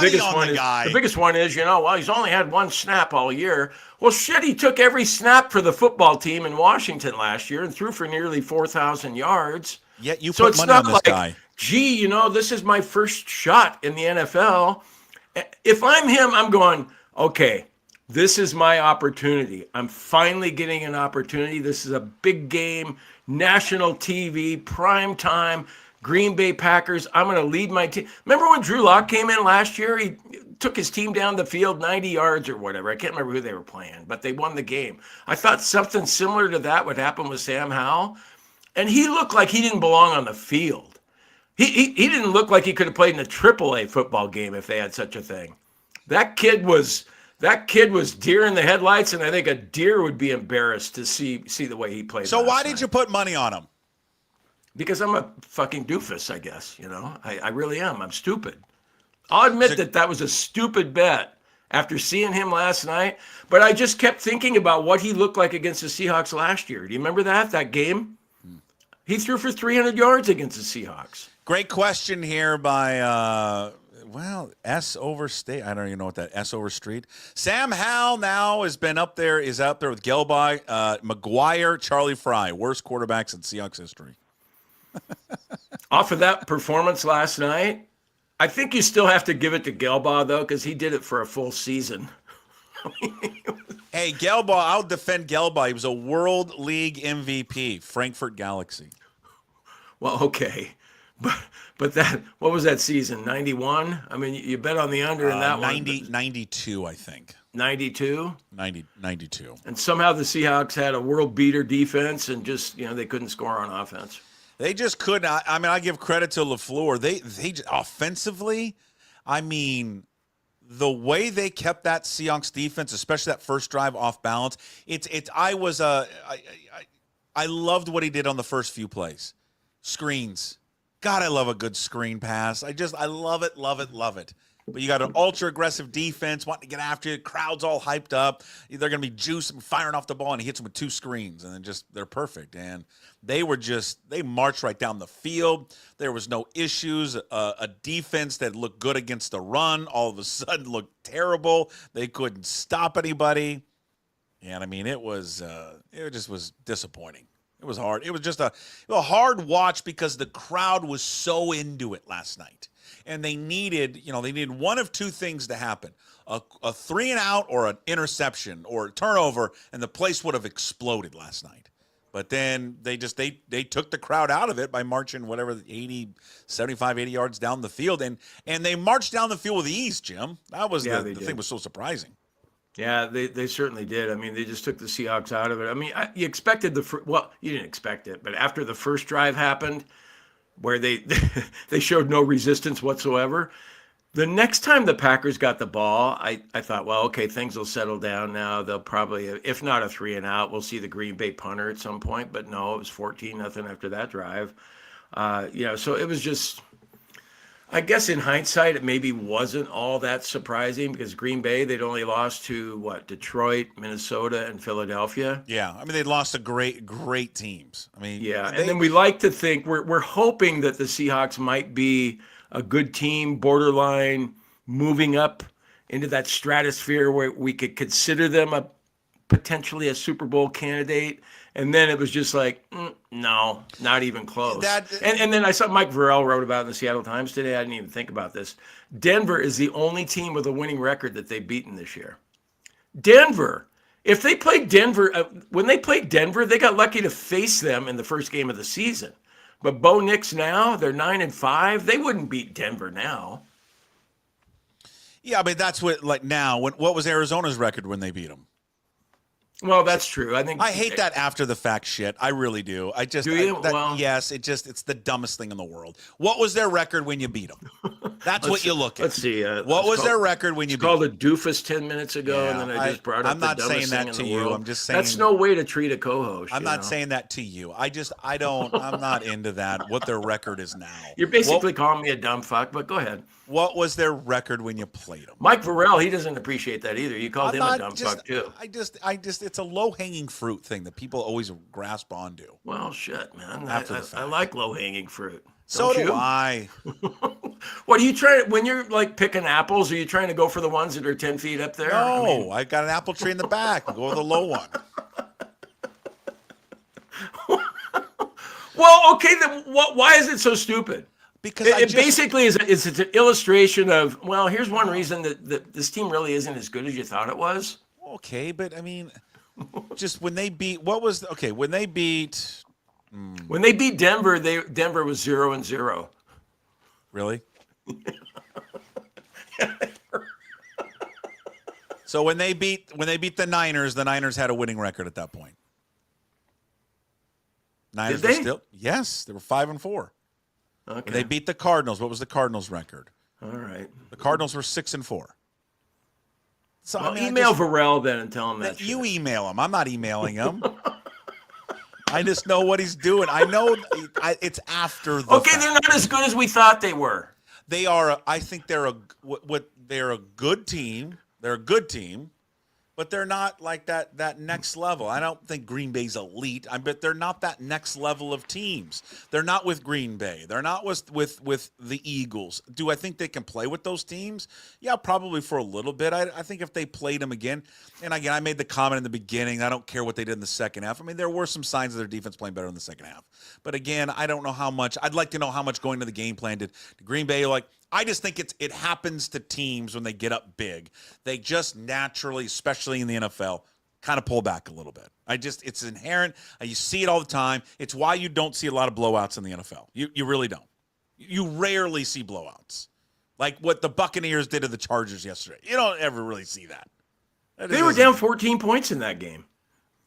biggest one is, he's only had one snap all year. Well, shit, he took every snap for the football team in Washington last year and threw for nearly 4,000 yards. Yet you put money on this guy. Gee, this is my first shot in the NFL. If I'm him, I'm going, okay, this is my opportunity. I'm finally getting an opportunity. This is a big game, national TV, prime time. Green Bay Packers, I'm going to lead my team. Remember when Drew Lock came in last year? He took his team down the field 90 yards or whatever. I can't remember who they were playing, but they won the game. I thought something similar to that would happen with Sam Howell. And he looked like he didn't belong on the field. He didn't look like he could have played in a AAA football game if they had such a thing. That kid was deer in the headlights, and I think a deer would be embarrassed to see the way he played. So why did you put money on him? Because I'm a fucking doofus, I guess. I really am. I'm stupid. I'll admit that was a stupid bet after seeing him last night. But I just kept thinking about what he looked like against the Seahawks last year. Do you remember that game? He threw for 300 yards against the Seahawks. Great question here by, S Overstate. I don't even know what that S Overstreet. Sam Howell now is out there with Gelby, McGuire, Charlie Fry, worst quarterbacks in Seahawks history. Off of that performance last night, I think you still have to give it to Gelbaugh, though, because he did it for a full season. Hey, Gelbaugh, I'll defend Gelbaugh. He was a World League MVP, Frankfurt Galaxy. Well, okay. But that, what was that season, 91? I mean, you bet on the under in that 92, I think. 92? 92. And somehow the Seahawks had a world beater defense and just, they couldn't score on offense. They just couldn't. I mean, I give credit to LaFleur. They offensively, I mean, the way they kept that Seahawks defense, especially that first drive off balance, I loved what he did on the first few plays. Screens. God, I love a good screen pass. I love it, love it, love it. But you got an ultra-aggressive defense wanting to get after you. Crowd's all hyped up. They're going to be juicing, firing off the ball, and he hits them with two screens, and then they're perfect. And they marched right down the field. There was no issues. A defense that looked good against the run all of a sudden looked terrible. They couldn't stop anybody. And, I mean, it just was disappointing. It was hard. It was just a hard watch because the crowd was so into it last night. And they needed one of two things to happen. A 3-and-out or an interception or a turnover, and the place would have exploded last night. But then they took the crowd out of it by marching 75, 80 yards down the field. And they marched down the field with ease, Jim. That was the thing was so surprising. Yeah, they certainly did. I mean, they just took the Seahawks out of it. I mean, you expected you didn't expect it, but after the first drive happened, where they showed no resistance whatsoever, the next time the Packers got the ball, I thought, well, okay, things will settle down now. They'll probably, if not a 3-and-out, we'll see the Green Bay punter at some point. But no, it was 14-0 after that drive. So it was just, I guess in hindsight, it maybe wasn't all that surprising because Green Bay, they'd only lost to, Detroit, Minnesota, and Philadelphia. Yeah, I mean, they lost to great teams. I mean, yeah, and then we like to think, we're hoping that the Seahawks might be a good team, borderline, moving up into that stratosphere where we could consider them potentially a Super Bowl candidate. And then it was just like, no, not even close. And then I saw Mike Varell wrote about it in the Seattle Times today. I didn't even think about this. Denver is the only team with a winning record that they've beaten this year. Denver. If they played Denver, when they played Denver, they got lucky to face them in the first game of the season. But Bo Nix now, they're 9-5. They wouldn't beat Denver now. Yeah, but that's what now. What was Arizona's record when they beat them? Well, that's true. I hate that after the fact shit. I really do. Do you? Yes, it's the dumbest thing in the world. What was their record when you beat them? That's what you look at. Let's see. What was their record when you beat them? them? Called a doofus 10 minutes ago, and then I just brought up I'm not the dumbest saying that thing to in the you. world. I'm just saying that's no way to treat a co-host. I'm not saying that to you. I'm not into that. What their record is now. You're basically calling me a dumb fuck, but go ahead. What was their record when you played them? Mike Varell, he doesn't appreciate that either. You called him a dumb fuck too. It's a low-hanging fruit thing that people always grasp onto. Well, shit, man. I like low-hanging fruit. So do I. What are you trying when you're like picking apples? Are you trying to go for the ones that are 10 feet up there? No, I got an apple tree in the back. Go with the low one. Well, okay, then why is it so stupid? Because it basically is an illustration of, well, here's one reason that this team really isn't as good as you thought it was. Okay, but I mean, just when they beat, when they beat Denver, Denver was 0-0. Really? So when they beat the Niners had a winning record at that point. Niners Did they? were still, yes, they were 5-4. Okay. When they beat the Cardinals, what was the Cardinals' record? All right. The Cardinals were 6-4. So well, email Varell then and tell him that. You email him. I'm not emailing him. I just know what he's doing. I know it's after the fact. They're not as good as we thought they were. They are. I think they're a good team. They're a good team, but they're not like that next level. I don't think Green Bay's elite. I bet they're not that next level of teams. They're not with Green Bay. They're not with the Eagles. Do I think they can play with those teams? Yeah, probably for a little bit. I think if they played them again, and again, I made the comment in the beginning, I don't care what they did in the second half. I mean, there were some signs of their defense playing better in the second half. But again, I don't know how much. I'd like to know how much going to the game plan did Green Bay like. I just think it happens to teams when they get up big. They just naturally, especially in the NFL, kind of pull back a little bit. It's inherent. You see it all the time. It's why you don't see a lot of blowouts in the NFL. You really don't. You rarely see blowouts. Like what the Buccaneers did to the Chargers yesterday. You don't ever really see that. They were down 14 points in that game.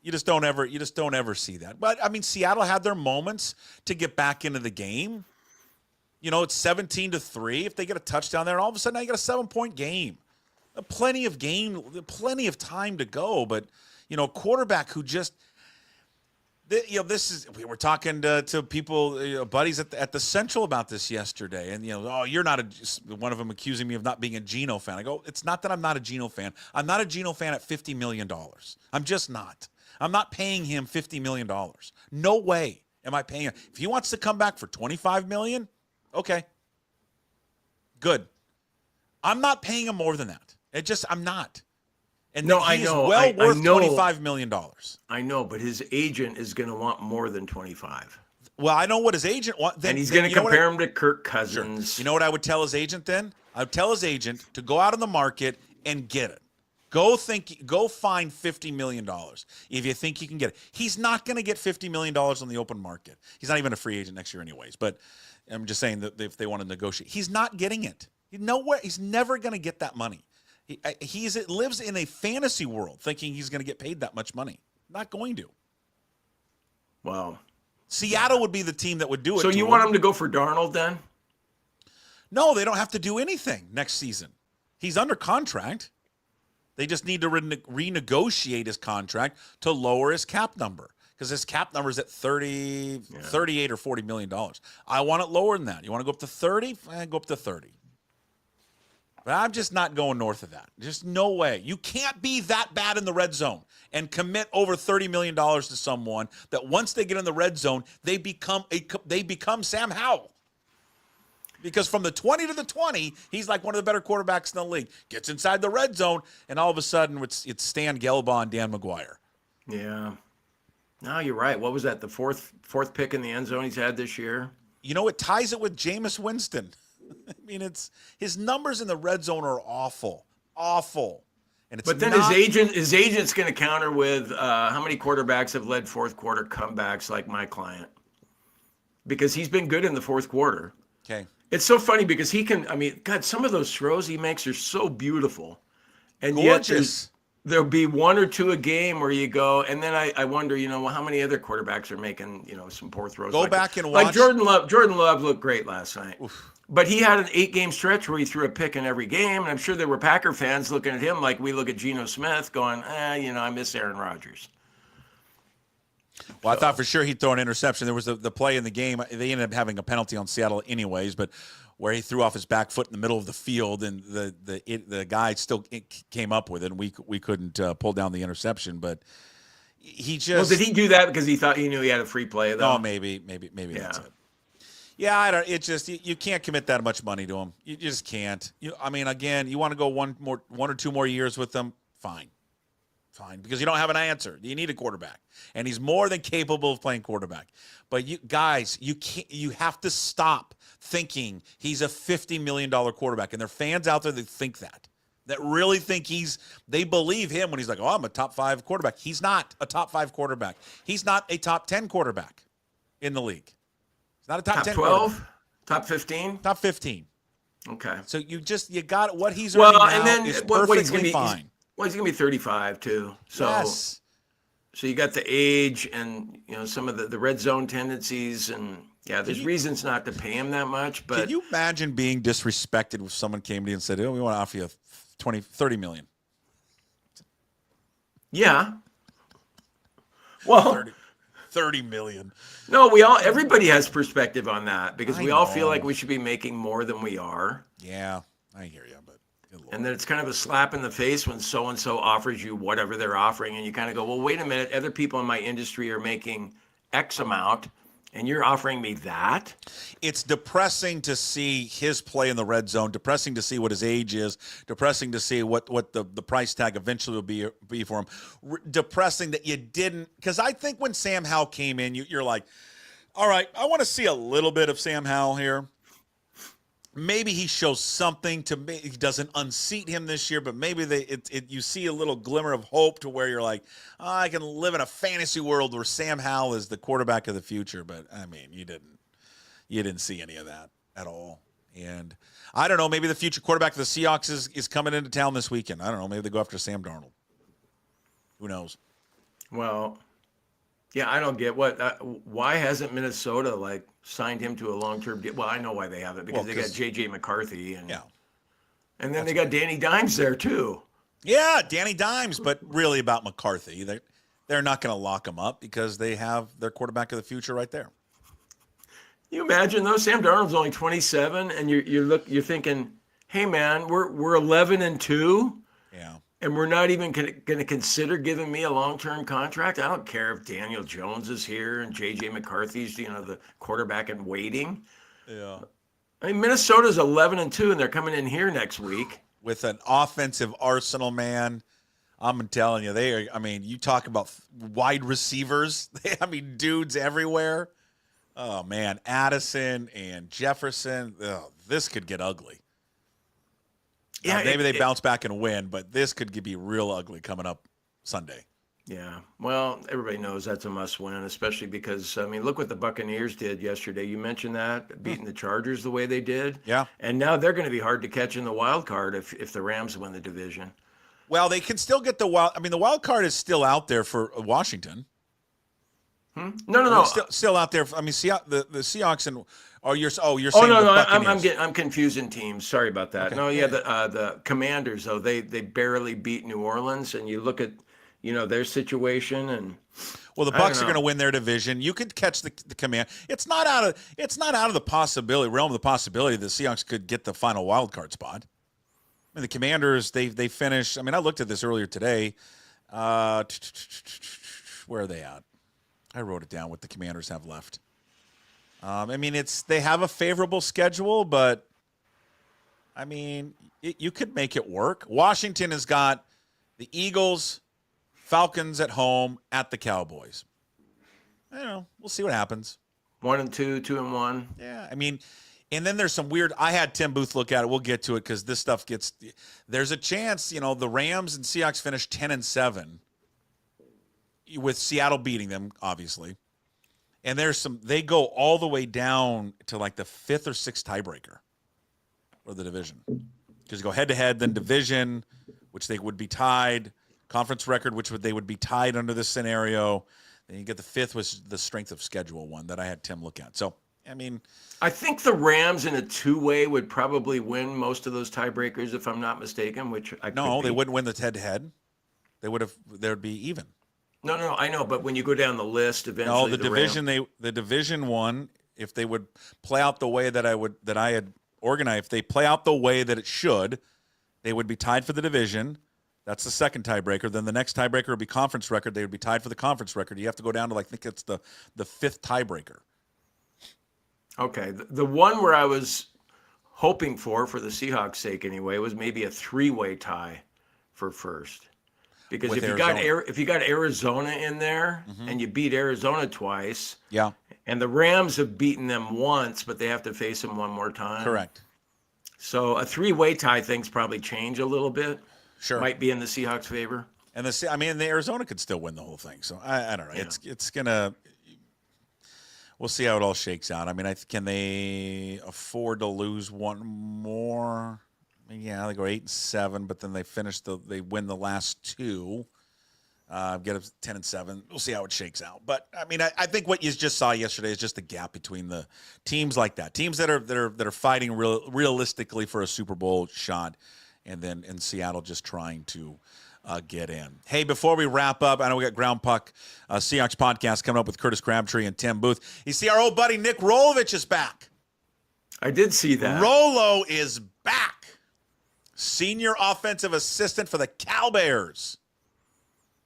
You just don't ever see that. But I mean, Seattle had their moments to get back into the game. You know, it's 17-3. If they get a touchdown there, and all of a sudden now you got a 7-point game. Plenty of time to go. But, you know, quarterback who just, you know, we were talking to people, buddies at the Central about this yesterday. And, you know, oh, you're not one of them accusing me of not being a Geno fan. I go, it's not that I'm not a Geno fan. I'm not a Geno fan at $50 million. I'm just not. I'm not paying him $50 million. No way am I paying him. If he wants to come back for $25 million, okay. Good. I'm not paying him more than that. I'm not. And no, he's I know. well worth I know. $25 million. I know, but his agent is going to want more than 25. Well, I know what his agent wants. And he's going to compare him to Kirk Cousins. Sure. You know what I would tell his agent then? I would tell his agent to go out in the market and get it. Go find $50 million if you think you can get it. He's not going to get $50 million on the open market. He's not even a free agent next year anyways. But I'm just saying that if they want to negotiate, he's not getting it. He's never going to get that money. He lives in a fantasy world thinking he's going to get paid that much money. Not going to. Wow. Seattle would be the team that would do it. So you want him to go for Darnold then? No, they don't have to do anything next season. He's under contract. They just need to renegotiate his contract to lower his cap number because his cap number is at 38 or $40 million. I want it lower than that. You want to go up to 30? Go up to 30. But I'm just not going north of that. Just no way. You can't be that bad in the red zone and commit over $30 million to someone that once they get in the red zone, they become Sam Howell. Because from the 20 to the 20, he's like one of the better quarterbacks in the league. Gets inside the red zone, and all of a sudden it's Stan Gelbaugh and Dan McGuire. Yeah. No, you're right. What was that, the fourth pick in the end zone he's had this year? You know, it ties it with Jameis Winston. I mean, his numbers in the red zone are awful. And but then his agent's going to counter with how many quarterbacks have led fourth quarter comebacks like my client. Because he's been good in the fourth quarter. Okay. It's so funny because he can. I mean, God, some of those throws he makes are so beautiful, and Gorgeous. yet there'll be one or two a game where you go, and then I wonder, well, how many other quarterbacks are making, some poor throws? Go like back and like watch. Jordan Love. Jordan Love looked great last night, but he had an 8-game stretch where he threw a pick in every game, and I'm sure there were Packer fans looking at him like we look at Geno Smith, going, I miss Aaron Rodgers. Well, I thought for sure he'd throw an interception. There was the play in the game. They ended up having a penalty on Seattle anyways, but where he threw off his back foot in the middle of the field, and the guy still came up with it, and we couldn't pull down the interception. But he just... Well, did he do that because he knew he had a free play, though? Oh, maybe that's it. Yeah, I don't. It just you can't commit that much money to him. You just can't. Again, you want to go one or two more years with them, fine, because you don't have an answer. You need a quarterback, and he's more than capable of playing quarterback. But you guys, you have to stop thinking he's a $50 million quarterback, and there are fans out there that think that really think they believe him when he's like, oh, I'm a top 5 quarterback. He's not a top 5 quarterback. He's not a top 10 quarterback in the league. He's not a top 10 12, top 15, top 15. Okay. So you got what he's earning now and then is what he's perfectly gonna be, fine. He's going to be 35 too. So, yes. So you got the age and some of the red zone tendencies, and there's reasons not to pay him that much. But can you imagine being disrespected if someone came to you and said, "Oh, we want to offer you 30 million"? Yeah. Well, 30 million. No, everybody has perspective on that because we all feel like we should be making more than we are. Yeah, I hear you, but and then it's kind of a slap in the face when so-and-so offers you whatever they're offering, and you kind of go, well, wait a minute, other people in my industry are making X amount, and you're offering me that? It's depressing to see his play in the red zone, depressing to see what his age is, depressing to see what the price tag eventually will be for him, depressing that you didn't, because I think when Sam Howell came in, you're like, all right, I want to see a little bit of Sam Howell here. Maybe he shows something he doesn't unseat him this year, but maybe you see a little glimmer of hope to where you're like, oh, I can live in a fantasy world where Sam Howell is the quarterback of the future. But I mean, you didn't see any of that at all. And I don't know, maybe the future quarterback of the Seahawks is coming into town this weekend. I don't know, maybe they go after Sam Darnold. Who knows? Well, yeah, I don't get why hasn't Minnesota signed him to a long-term deal? Well, I know why they haven't, because they got J.J. McCarthy and then they got Danny Dimes there too. Yeah, Danny Dimes, but really about McCarthy. They're not going to lock him up because they have their quarterback of the future right there. You imagine though, Sam Darnold's only 27, and you're thinking, hey man, we're 11-2. Yeah. And we're not even going to consider giving me a long-term contract. I don't care if Daniel Jones is here and J.J. McCarthy's, the quarterback in waiting. Yeah. I mean, Minnesota's 11-2, and they're coming in here next week with an offensive arsenal, man. I'm telling you, they are. I mean, you talk about wide receivers. Dudes everywhere. Oh man, Addison and Jefferson. Oh, this could get ugly. Yeah, maybe they bounce back and win, but this could be real ugly coming up Sunday. Yeah, well, everybody knows that's a must-win, especially because, look what the Buccaneers did yesterday. You mentioned that, beating the Chargers the way they did. Yeah. And now they're going to be hard to catch in the wild card if the Rams win the division. Well, they can still get the wild. The wild card is still out there for Washington. No. Still out there. The Seahawks and you're saying I'm confusing teams. Sorry about that. Okay. The Commanders though they barely beat New Orleans, and you look at their situation, and the Bucs are going to win their division. You could catch the Command. It's not out of the realm of the possibility that the Seahawks could get the final wild card spot. The Commanders they finished. I looked at this earlier today. Where are they at? I wrote it down what the Commanders have left. They have a favorable schedule, but you could make it work. Washington has got the Eagles, Falcons at home, at the Cowboys. I don't know. We'll see what happens. 1-2, 2-1. Yeah, and then there's some weird. I had Tim Booth look at it. We'll get to it because this stuff gets. There's a chance, the Rams and Seahawks finish 10-7. With Seattle beating them, obviously. And they go all the way down to like the 5th or 6th tiebreaker for the division. Because you go head-to-head, then division, which they would be tied, conference record, they would be tied under this scenario. Then you get the 5th, was the strength of schedule one that I had Tim look at. So, I mean, I think the Rams in a two-way would probably win most of those tiebreakers, if I'm not mistaken. They wouldn't win the head-to-head. There'd be even. No, I know, but when you go down the list, eventually the division one, if they would play out the way that I had organized, if they play out the way that it should, they would be tied for the division. That's the second tiebreaker. Then the next tiebreaker would be conference record. They would be tied for the conference record. You have to go down to, I think it's the 5th tiebreaker. Okay. The one where I was hoping for the Seahawks' sake anyway, was maybe a three-way tie for first. Because if you got Arizona in there and you beat Arizona twice, yeah, and the Rams have beaten them once, but they have to face them one more time. Correct. So a three-way tie things probably change a little bit. Sure. Might be in the Seahawks' favor. And the Arizona could still win the whole thing. So I don't know. Yeah. It's gonna. We'll see how it all shakes out. I mean, can they afford to lose one more? Yeah, they go 8-7, but then they win the last two, get up 10-7. We'll see how it shakes out. But I mean, I think what you just saw yesterday is just the gap between the teams like that, teams that are fighting realistically for a Super Bowl shot, and then in Seattle just trying to get in. Hey, before we wrap up, I know we got Ground Puck Seahawks Podcast coming up with Curtis Crabtree and Tim Booth. You see, our old buddy Nick Rolovich is back. I did see that. Rolo is back. Senior offensive assistant for the Cowbears.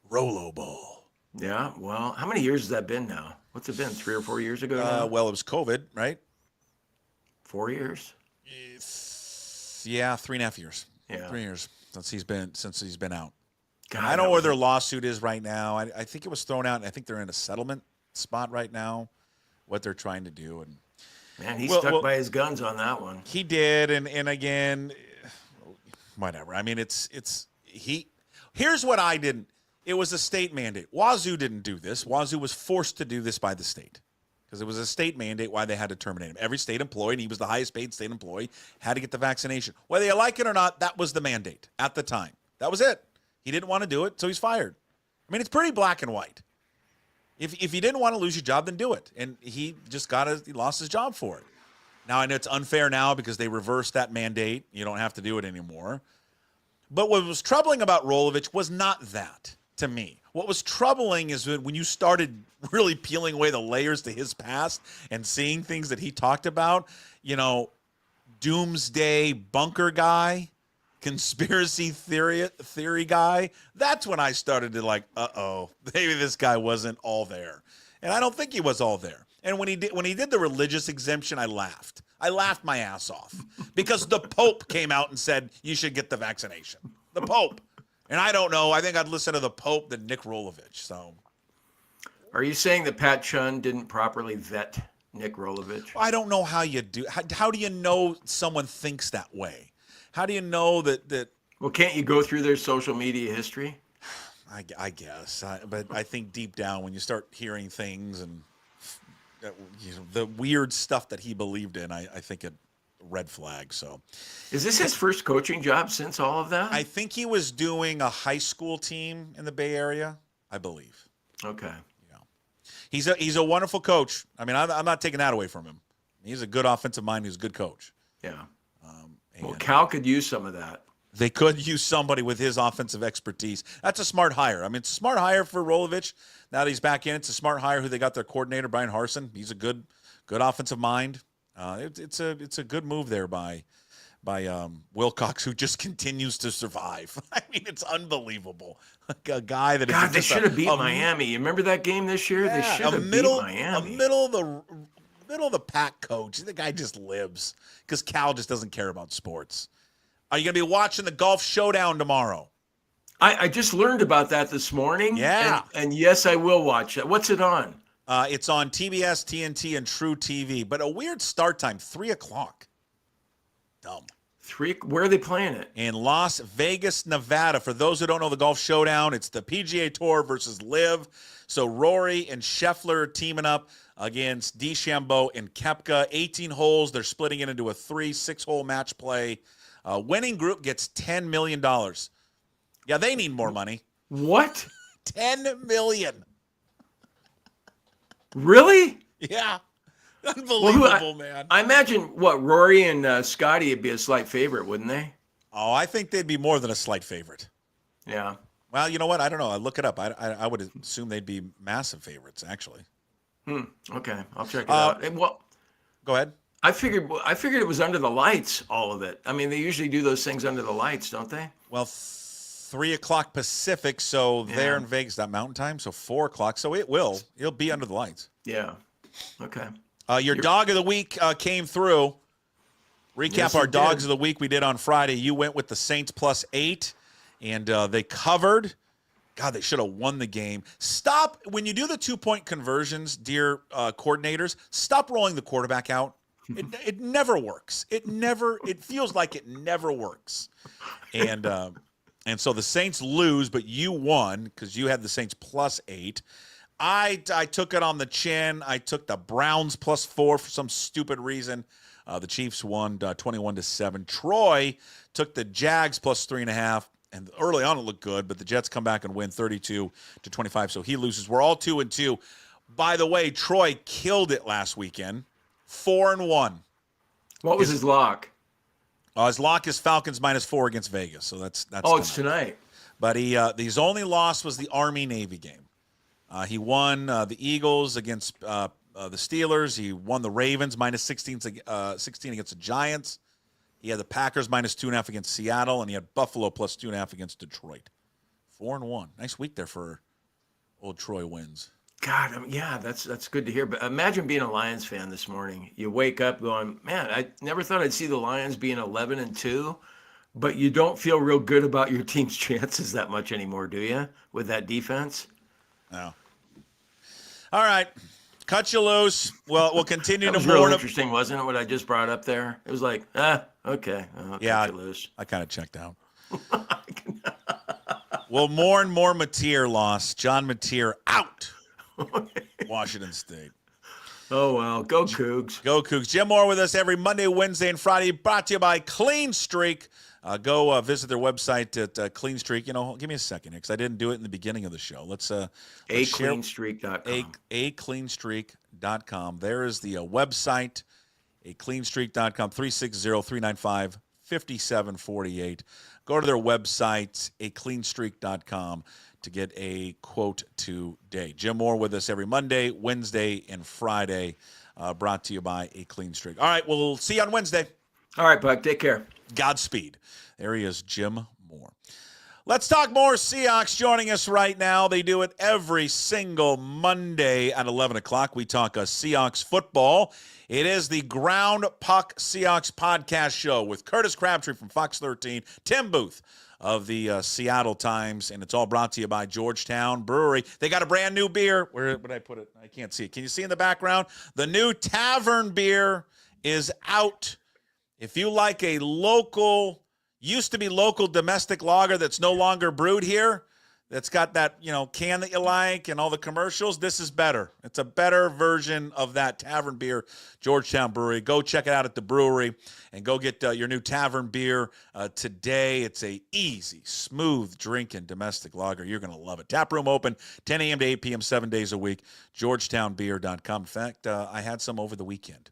Rolo Bowl. Yeah, well, how many years has that been now? What's it been, 3 or 4 years ago now? Well, it was COVID, right? 4 years? Yeah, 3.5 years. Yeah. 3 years since he's been out. God, I don't know where their lawsuit is right now. I think it was thrown out, and I think they're in a settlement spot right now, what they're trying to do. And man, he stuck by his guns on that one. He did, and again, whatever. I mean, here's what I didn't. It was a state mandate. Wazoo didn't do this. Wazoo was forced to do this by the state because it was a state mandate why they had to terminate him. Every state employee, and he was the highest paid state employee, had to get the vaccination. Whether you like it or not, that was the mandate at the time. That was it. He didn't want to do it, so he's fired. I mean, it's pretty black and white. If you didn't want to lose your job, then do it. And he lost his job for it. Now, I know it's unfair now because they reversed that mandate. You don't have to do it anymore. But what was troubling about Rolovich was not that, to me. What was troubling is when you started really peeling away the layers to his past and seeing things that he talked about, doomsday bunker guy, conspiracy theory guy. That's when I started to maybe this guy wasn't all there. And I don't think he was all there. And when he did the religious exemption, I laughed. I laughed my ass off because the Pope came out and said you should get the vaccination. The Pope. And I don't know. I think I'd listen to the Pope than Nick Rolovich. So, are you saying that Pat Chun didn't properly vet Nick Rolovich? I don't know how you do. How do you know someone thinks that way? How do you know that? Well, can't you go through their social media history? I guess. But I think deep down when you start hearing things and the weird stuff that he believed in, I think it red flag. So, is this his first coaching job since all of that? I think he was doing a high school team in the Bay Area, I believe. Okay. Yeah, he's a wonderful coach. I mean, I'm not taking that away from him. He's a good offensive mind. He's a good coach. Yeah. Well, Cal could use some of that. They could use somebody with his offensive expertise. That's a smart hire. I mean, it's a smart hire for Rolovich. Now that he's back in, it's a smart hire who they got their coordinator, Brian Harsin. He's a good offensive mind. It's a good move there by Wilcox, who just continues to survive. I mean, it's unbelievable. A guy that they should have beat Miami. You remember that game this year? Yeah, they should have beat Miami. A middle of the pack coach. The guy just lives because Cal just doesn't care about sports. Are you going to be watching the golf showdown tomorrow? I just learned about that this morning. Yeah. And yes, I will watch that. What's it on? It's on TBS, TNT, and True TV, but a weird start time, 3 o'clock. Dumb. Where are they playing it? In Las Vegas, Nevada. For those who don't know the Golf Showdown, it's the PGA Tour versus LIV. So Rory and Scheffler teaming up against DeChambeau and Koepka. 18 holes. They're splitting it into a 6-hole match play. Winning group gets $10 million. Yeah, they need more money. What? $10 million. Really? Yeah. Unbelievable, man. I imagine, Rory and Scotty would be a slight favorite, wouldn't they? Oh, I think they'd be more than a slight favorite. Yeah. Well, you know what? I don't know. I look it up. I would assume they'd be massive favorites, actually. Okay, I'll check it out. Well, go ahead. I figured it was under the lights, all of it. I mean, they usually do those things under the lights, don't they? Well, 3 o'clock Pacific, so they're in Vegas, not Mountain Time, so 4 o'clock. So it'll be under the lights. Yeah. Okay. Your dog of the week came through. Recap our dogs of the week we did on Friday. You went with the Saints +8, and they covered. God, they should have won the game. Stop. When you do the 2-point conversions, dear coordinators, stop rolling the quarterback out. It never works. It feels like it never works. And so the Saints lose, but you won because you had the Saints +8. I took it on the chin. I took the Browns +4 for some stupid reason. The Chiefs won 21-7. Troy took the Jags +3.5. And early on it looked good, but the Jets come back and win 32-25. So he loses. We're all 2-2. By the way, Troy killed it last weekend. 4-1. What was his lock? His lock is Falcons -4 against Vegas. So that's it's tonight. But his only loss was the Army-Navy game. He won the Eagles against the Steelers. He won the Ravens -16 against the Giants. He had the Packers -2.5 against Seattle, and he had Buffalo +2.5 against Detroit. 4-1. Nice week there for old Troy wins. God, yeah, that's good to hear. But imagine being a Lions fan this morning. You wake up going, man, I never thought I'd see the Lions being 11-2, but you don't feel real good about your team's chances that much anymore, do you? With that defense? No. All right. Cut you loose. Well, we'll continue that was to mourn. Real interesting, wasn't it? What I just brought up there. It was like, okay. Yeah, cut you loose. I kind of checked out. We'll mourn more Mateer loss. John Mateer out. Washington State. Oh, well. Go Cougs. Go Cougs. Jim Moore with us every Monday, Wednesday, and Friday. Brought to you by Clean Streak. Go visit their website at Clean Streak. Give me a second here because I didn't do it in the beginning of the show. Let's acleanstreak.com. acleanstreak.com. There is the website, acleanstreak.com, 360-395-5748. Go to their website, acleanstreak.com, to get a quote today. Jim Moore with us every Monday, Wednesday, and Friday. Brought to you by A Clean Streak. All right, we'll see you on Wednesday. All right, Buck. Take care. Godspeed. There he is, Jim Moore. Let's talk more Seahawks joining us right now. They do it every single Monday at 11 o'clock. We talk Seahawks football. It is the Ground Puck Seahawks Podcast show with Curtis Crabtree from Fox 13, Tim Booth of the Seattle Times, and it's all brought to you by Georgetown Brewery. They got a brand new beer. Where would I put it? I can't see it. Can you see in the background? The new Tavern beer is out. If you like a used to be local domestic lager that's no longer brewed here, that's got that, can that you like and all the commercials, this is better. It's a better version of that Tavern beer, Georgetown Brewery. Go check it out at the brewery and go get your new Tavern beer today. It's a easy, smooth drinking domestic lager. You're going to love it. Tap room open 10 a.m. to 8 p.m. 7 days a week, georgetownbeer.com. In fact, I had some over the weekend.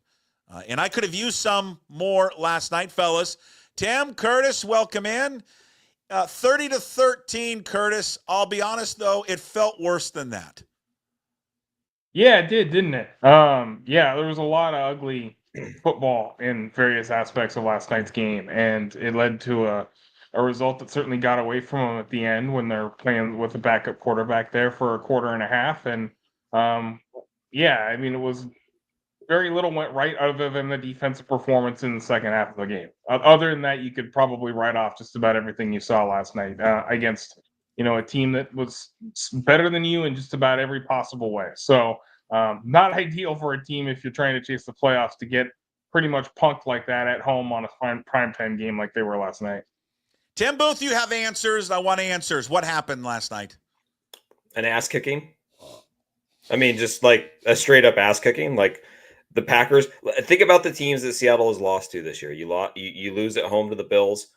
And I could have used some more last night, fellas. Tim, Curtis, welcome in. 30-13, Curtis. I'll be honest, though, it felt worse than that. Yeah, it did, didn't it? Yeah, there was a lot of ugly football in various aspects of last night's game, and it led to a result that certainly got away from them at the end when they're playing with a backup quarterback there for a quarter and a half. And, it was very little went right other than the defensive performance in the second half of the game. Other than that, you could probably write off just about everything you saw last night against, a team that was better than you in just about every possible way. So not ideal for a team if you're trying to chase the playoffs to get pretty much punked like that at home on a primetime game like they were last night. Tim Booth, you have answers. I want answers. What happened last night? An ass kicking. I mean, just like a straight up ass kicking. Like the Packers. Think about the teams that Seattle has lost to this year. You lose at home to the Bills.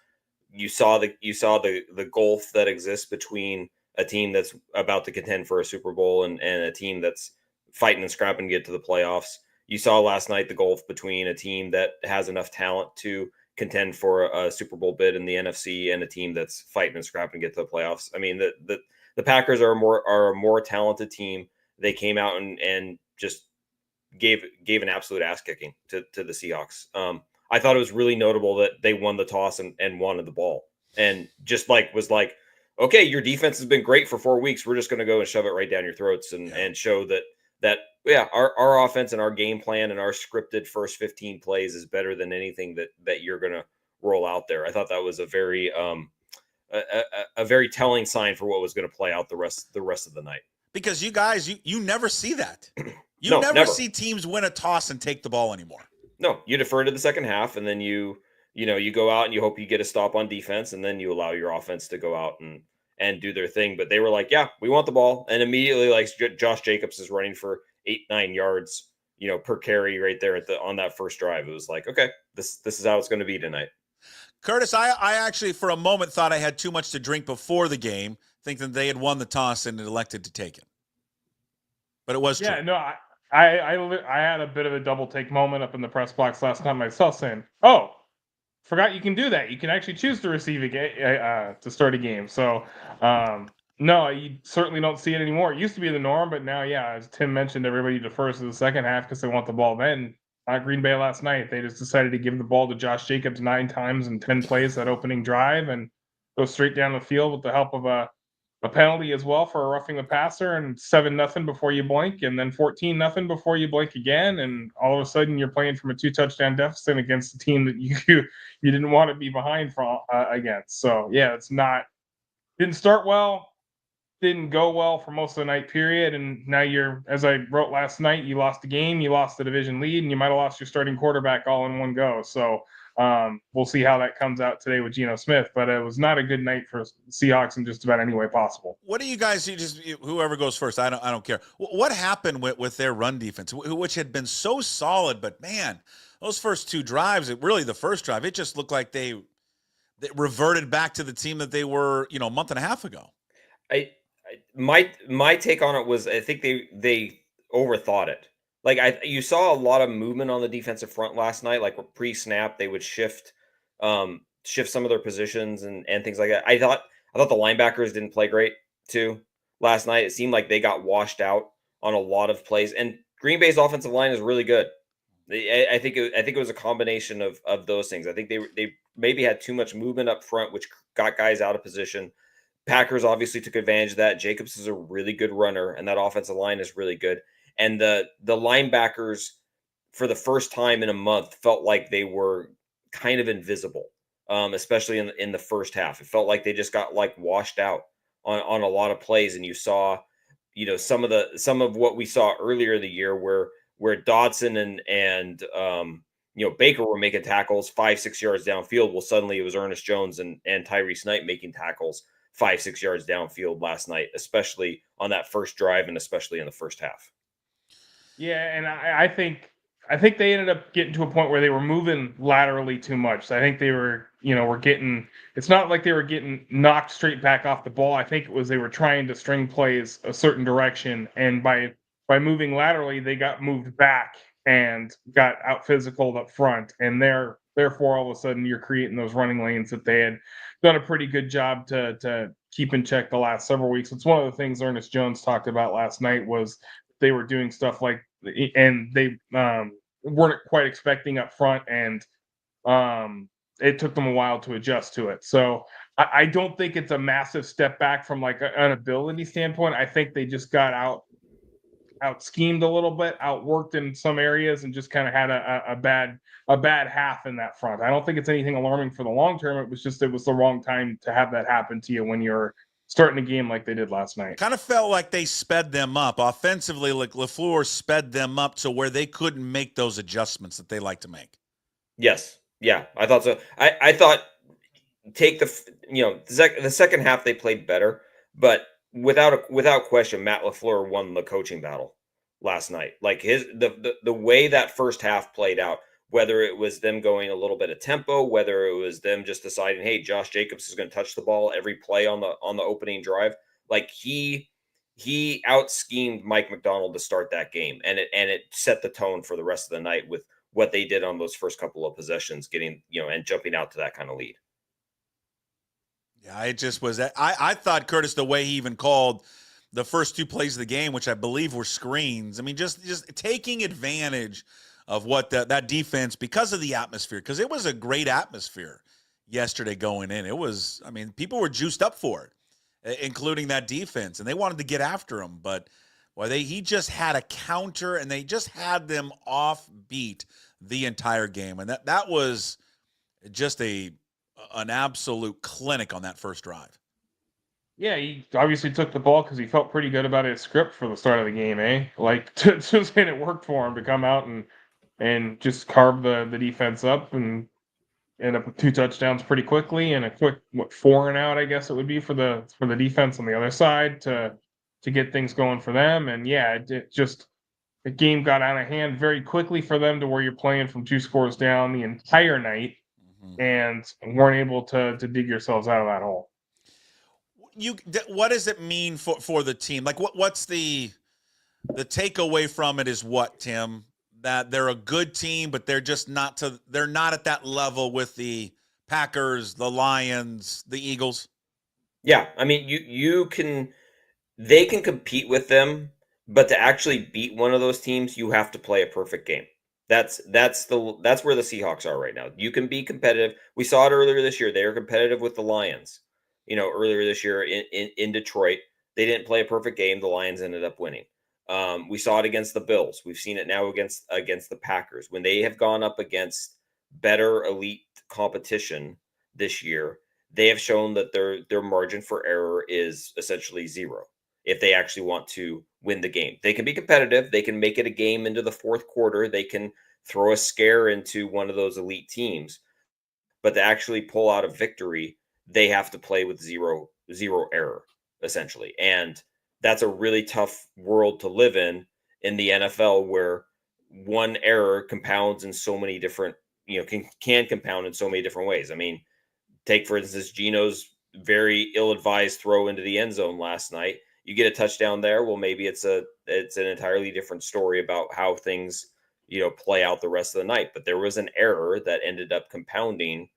You saw the gulf that exists between a team that's about to contend for a Super Bowl and a team that's fighting and scrapping to get to the playoffs. You saw last night the gulf between a team that has enough talent to contend for a Super Bowl bid in the NFC and a team that's fighting and scrapping to get to the playoffs. I mean, the Packers are a more talented team. They came out and just gave an absolute ass kicking to the Seahawks. I thought it was really notable that they won the toss and wanted the ball, and just was like, okay, your defense has been great for 4 weeks. We're just going to go and shove it right down your throats and show that our offense and our game plan and our scripted first 15 plays is better than anything that you're going to roll out there. I thought that was a very telling sign for what was going to play out the rest of the night. Because you guys, you never see that. You never see teams win a toss and take the ball anymore. No, you defer to the second half, and then you go out and you hope you get a stop on defense, and then you allow your offense to go out and do their thing. But they were like, yeah, we want the ball. And immediately, like, Josh Jacobs is running for 8-9 yards, per carry right there on that first drive. It was like, okay, this is how it's going to be tonight. Curtis, I actually for a moment thought I had too much to drink before the game, thinking they had won the toss and elected to take it. But it was true. Yeah, no, I had a bit of a double take moment up in the press box last night myself, saying, "Oh, forgot you can do that. You can actually choose to receive to start a game." So, no, you certainly don't see it anymore. It used to be the norm, but now, yeah, as Tim mentioned, everybody defers to the second half because they want the ball. Then, Green Bay last night, they just decided to give the ball to Josh Jacobs 9 times in 10 plays that opening drive and go straight down the field with the help of a penalty as well for roughing the passer, and 7-0 before you blink, and then 14-0 before you blink again, and all of a sudden you're playing from a 2-touchdown deficit against a team that you didn't want to be behind against. So yeah, didn't start well, didn't go well for most of the night period, and now as I wrote last night, you lost the game, you lost the division lead, and you might have lost your starting quarterback all in one go. So we'll see how that comes out today with Geno Smith, but it was not a good night for Seahawks in just about any way possible. What do you guys whoever goes first? I don't care. What happened with their run defense, which had been so solid, but man, those first 2 drives, really the first drive, it just looked like they reverted back to the team that they were, a month and a half ago. My take on it was I think they overthought it. Like you saw a lot of movement on the defensive front last night. Like pre-snap, they would shift some of their positions and things like that. I thought the linebackers didn't play great too last night. It seemed like they got washed out on a lot of plays. And Green Bay's offensive line is really good. I think it was a combination of those things. I think they maybe had too much movement up front, which got guys out of position. Packers obviously took advantage of that. Jacobs is a really good runner, and that offensive line is really good. And the linebackers, for the first time in a month, felt like they were kind of invisible, especially in the first half. It felt like they just got washed out on a lot of plays, and you saw, some of what we saw earlier in the year where Dodson and Baker were making tackles 5-6 yards downfield. Well, suddenly it was Ernest Jones and Tyrese Knight making tackles 5-6 yards downfield last night, especially on that first drive and especially in the first half. Yeah, and I think they ended up getting to a point where they were moving laterally too much. So I think they were, it's not like they were getting knocked straight back off the ball. I think it was they were trying to string plays a certain direction, and by moving laterally, they got moved back and got out physical up front, and therefore all of a sudden you're creating those running lanes that they had done a pretty good job to keep in check the last several weeks. It's one of the things Ernest Jones talked about last night was they were doing stuff and they weren't quite expecting up front, and it took them a while to adjust to it. So I don't think it's a massive step back from an ability standpoint. I think they just got out schemed a little bit, outworked in some areas, and just kind of had a bad half in that front. I don't think it's anything alarming for the long term. It was the wrong time to have that happen to you when you're starting a game like they did last night. Kind of felt like they sped them up offensively, like LaFleur sped them up to where they couldn't make those adjustments that they like to make. Yes. Yeah, I thought so. I thought take the second half they played better, but without question, Matt LaFleur won the coaching battle last night. Like the way that first half played out, whether it was them going a little bit of tempo, whether it was them just deciding, hey, Josh Jacobs is going to touch the ball every play on the opening drive, like he out schemed Mike McDonald to start that game, and it set the tone for the rest of the night with what they did on those first couple of possessions, getting and jumping out to that kind of lead. Yeah, it just was. I thought, Curtis, the way he even called the first two plays of the game, which I believe were screens. I mean, just taking advantage of what that defense, because of the atmosphere, because it was a great atmosphere yesterday going in. It was, I mean, people were juiced up for it, including that defense, and they wanted to get after him. But he just had a counter, and they just had them off beat the entire game, and that was just an absolute clinic on that first drive. Yeah, he obviously took the ball because he felt pretty good about his script for the start of the game, eh? Like, and it worked for him to come out and just carve the defense up and end up with 2 touchdowns pretty quickly and a quick 4 and out, I guess it would be for the defense on the other side to get things going for them. And yeah, the game got out of hand very quickly for them to where you're playing from 2 scores down the entire night and weren't able to dig yourselves out of that hole. What does it mean for the team? Like, what's the takeaway from it is what, Tim? That they're a good team, but they're just they're not at that level with the Packers, the Lions, the Eagles. Yeah, I mean, they can compete with them, but to actually beat one of those teams, you have to play a perfect game. That's where the Seahawks are right now. You can be competitive. We saw it earlier this year. They were competitive with the Lions. Earlier this year in Detroit, they didn't play a perfect game. The Lions ended up winning. We saw it against the Bills. We've seen it now against the Packers. When they have gone up against better elite competition this year, they have shown that their margin for error is essentially zero. If they actually want to win the game, they can be competitive. They can make it a game into the fourth quarter. They can throw a scare into one of those elite teams, but to actually pull out a victory, they have to play with zero error, essentially. And that's a really tough world to live in the NFL, where one error compounds in so many different, can compound in so many different ways. I mean, take, for instance, Geno's very ill-advised throw into the end zone last night. You get a touchdown there. Well, maybe it's an entirely different story about how things, play out the rest of the night. But there was an error that ended up compounding,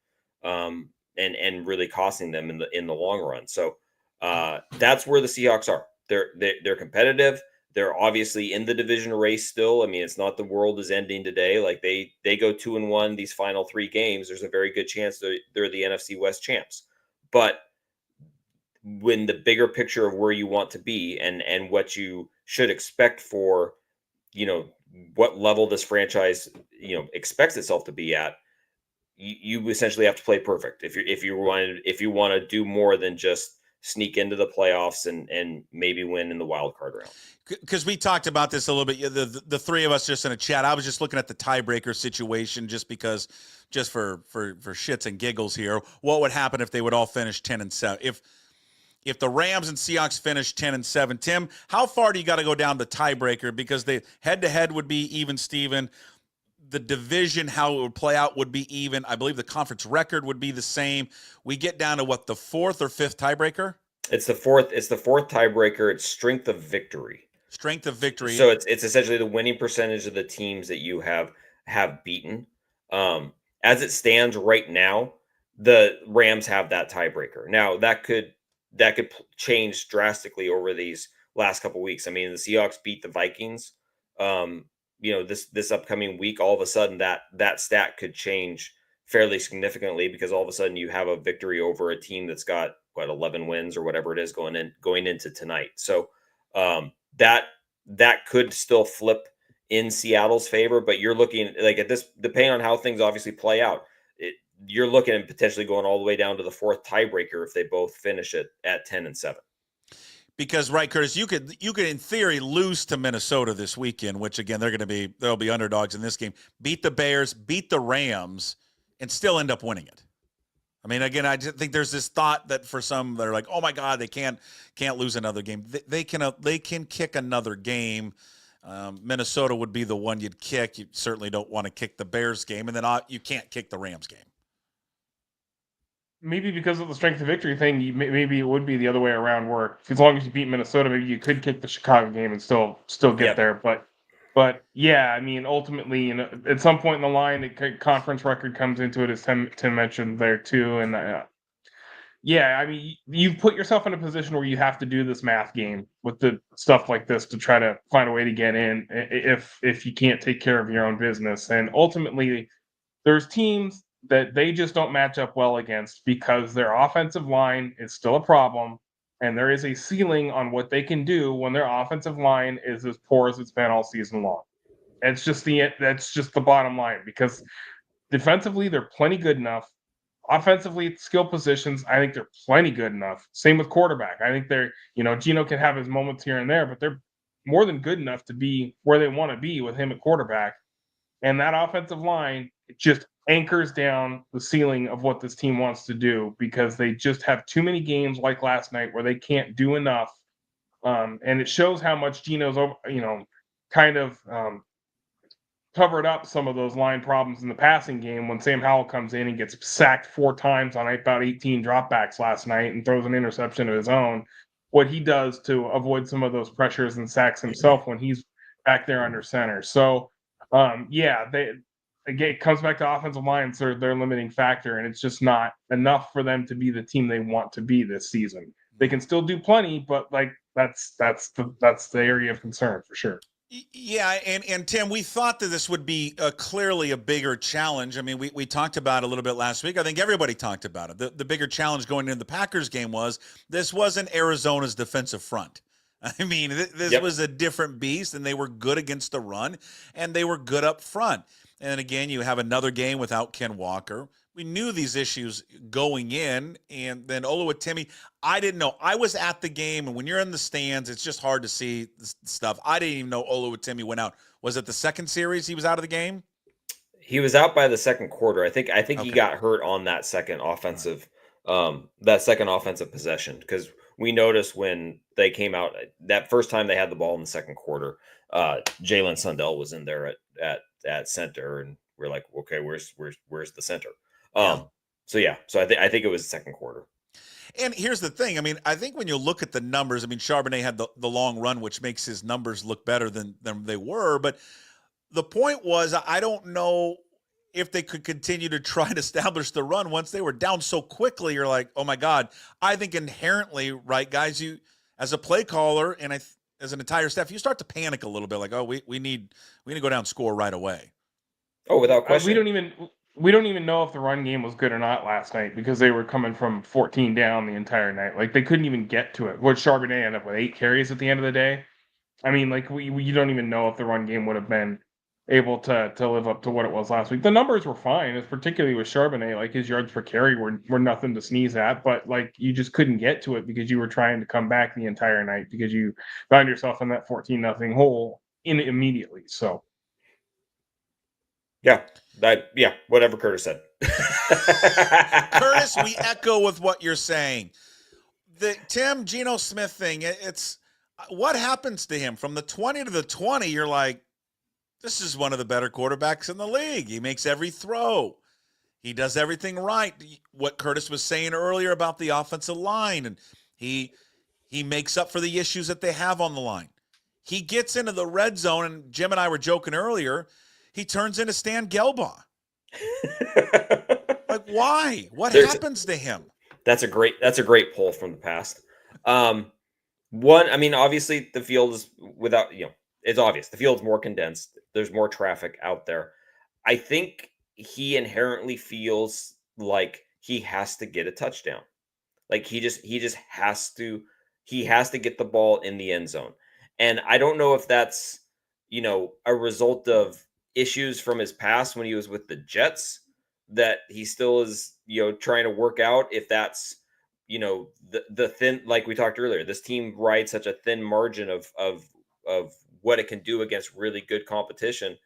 and really costing them in the long run. So that's where the Seahawks are. They're competitive. They're obviously in the division race still. I mean, it's not the world is ending today. Like they go 2-1 these final 3 games. There's a very good chance they're the NFC West champs. But when the bigger picture of where you want to be and what you should expect for, what level this franchise, expects itself to be at, you essentially have to play perfect if you want to do more than just sneak into the playoffs and maybe win in the wild card round. Because we talked about this a little bit, the 3 of us just in a chat. I was just looking at the tiebreaker situation just for shits and giggles here. What would happen if they would all finish 10-7? If the Rams and Seahawks finish 10-7, Tim, how far do you got to go down the tiebreaker? Because the head-to-head would be even, Steven. The division, how it would play out, would be even. I believe the conference record would be the same. We get down to what, the 4th or 5th tiebreaker? It's the fourth tiebreaker. It's strength of victory. Strength of victory. So it's essentially the winning percentage of the teams that you have beaten. As it stands right now, the Rams have that tiebreaker. Now that could change drastically over these last couple weeks. I mean, the Seahawks beat the Vikings. This upcoming week, all of a sudden that stat could change fairly significantly, because all of a sudden you have a victory over a team that's got 11 wins or whatever it is going into tonight. So that could still flip in Seattle's favor, but you're looking like at this, depending on how things obviously play out, you're looking at potentially going all the way down to the 4th tiebreaker if they both finish it at 10-7. Because right, Curtis, you could in theory lose to Minnesota this weekend, which again they'll be underdogs in this game. Beat the Bears, beat the Rams, and still end up winning it. I mean, again, I just think there's this thought that for some that are like, oh my God, they can't lose another game. They can kick another game. Minnesota would be the one you'd kick. You certainly don't want to kick the Bears game, and then you can't kick the Rams game. Maybe because of the strength of victory thing, maybe it would be the other way around. Where as long as you beat Minnesota, maybe you could kick the Chicago game and still get there. But yeah, I mean, ultimately, at some point in the line, the conference record comes into it, as Tim mentioned there too. And yeah, I mean, you've put yourself in a position where you have to do this math game with the stuff like this to try to find a way to get in if you can't take care of your own business. And ultimately, there's teams that they just don't match up well against because their offensive line is still a problem, and there is a ceiling on what they can do when their offensive line is as poor as it's been all season long. That's just the bottom line, because defensively they're plenty good enough. Offensively, skill positions, I think they're plenty good enough. Same with quarterback. I think they're, Geno can have his moments here and there, but they're more than good enough to be where they want to be with him at quarterback. And that offensive line, it just anchors down the ceiling of what this team wants to do, because they just have too many games like last night where they can't do enough. And it shows how much Geno's, covered up some of those line problems in the passing game when Sam Howell comes in and gets sacked 4 times on about 18 dropbacks last night and throws an interception of his own. What he does to avoid some of those pressures and sacks himself when he's back there under center. So, it comes back to offensive lines, their limiting factor, and it's just not enough for them to be the team they want to be this season. They can still do plenty, but that's the area of concern for sure. Yeah, and Tim, we thought that this would be clearly a bigger challenge. I mean, we talked about it a little bit last week. I think everybody talked about it. The bigger challenge going into the Packers game was this wasn't Arizona's defensive front. I mean, this was a different beast, and they were good against the run, and they were good up front. And again, you have another game without Ken Walker. We knew these issues going in, and then Oluwatimi, I didn't know. I was at the game, and when you're in the stands, it's just hard to see this stuff. I didn't even know Oluwatimi went out. Was it the second series he was out of the game? He was out by the second quarter. I think he got hurt on that second offensive possession, because we noticed when they came out that first time they had the ball in the second quarter, Jalen Sundell was in there at center, and we're like, okay, where's the center? So I think it was the second quarter. And here's the thing. I mean, I think when you look at the numbers, I mean, Charbonnet had the long run, which makes his numbers look better than they were. But the point was, I don't know if they could continue to try and establish the run once they were down so quickly. You're like, oh my God. I think inherently, right, guys, you as a play caller and as an entire staff, you start to panic a little bit, like, oh, we need to go down and score right away. Oh, without question. We don't even know if the run game was good or not last night, because they were coming from 14 down the entire night. Like, they couldn't even get to it. What Charbonnet ended up with 8 carries at the end of the day. I mean, like, you don't even know if the run game would have been able to live up to what it was last week. The numbers were fine, particularly with Charbonnet. Like, his yards per carry were nothing to sneeze at, but like, you just couldn't get to it because you were trying to come back the entire night, because you found yourself in that 14-0 hole immediately. So whatever Curtis said. Curtis, we echo with what you're saying. The Tim Geno Smith thing, it's what happens to him from the 20 to the 20. You're like, this is one of the better quarterbacks in the league. He makes every throw. He does everything right. What Curtis was saying earlier about the offensive line, and he makes up for the issues that they have on the line. He gets into the red zone, and Jim and I were joking earlier, he turns into Stan Gelbaugh. Like, why? What happens to him? That's a great pull from the past. Obviously the field is it's obvious. The field's more condensed. There's more traffic out there. I think he inherently feels like he has to get a touchdown. Like he just has to get the ball in the end zone. And I don't know if that's, a result of issues from his past when he was with the Jets that he still is, trying to work out, if that's the thin, like we talked earlier, this team rides such a thin margin of what it can do against really good competition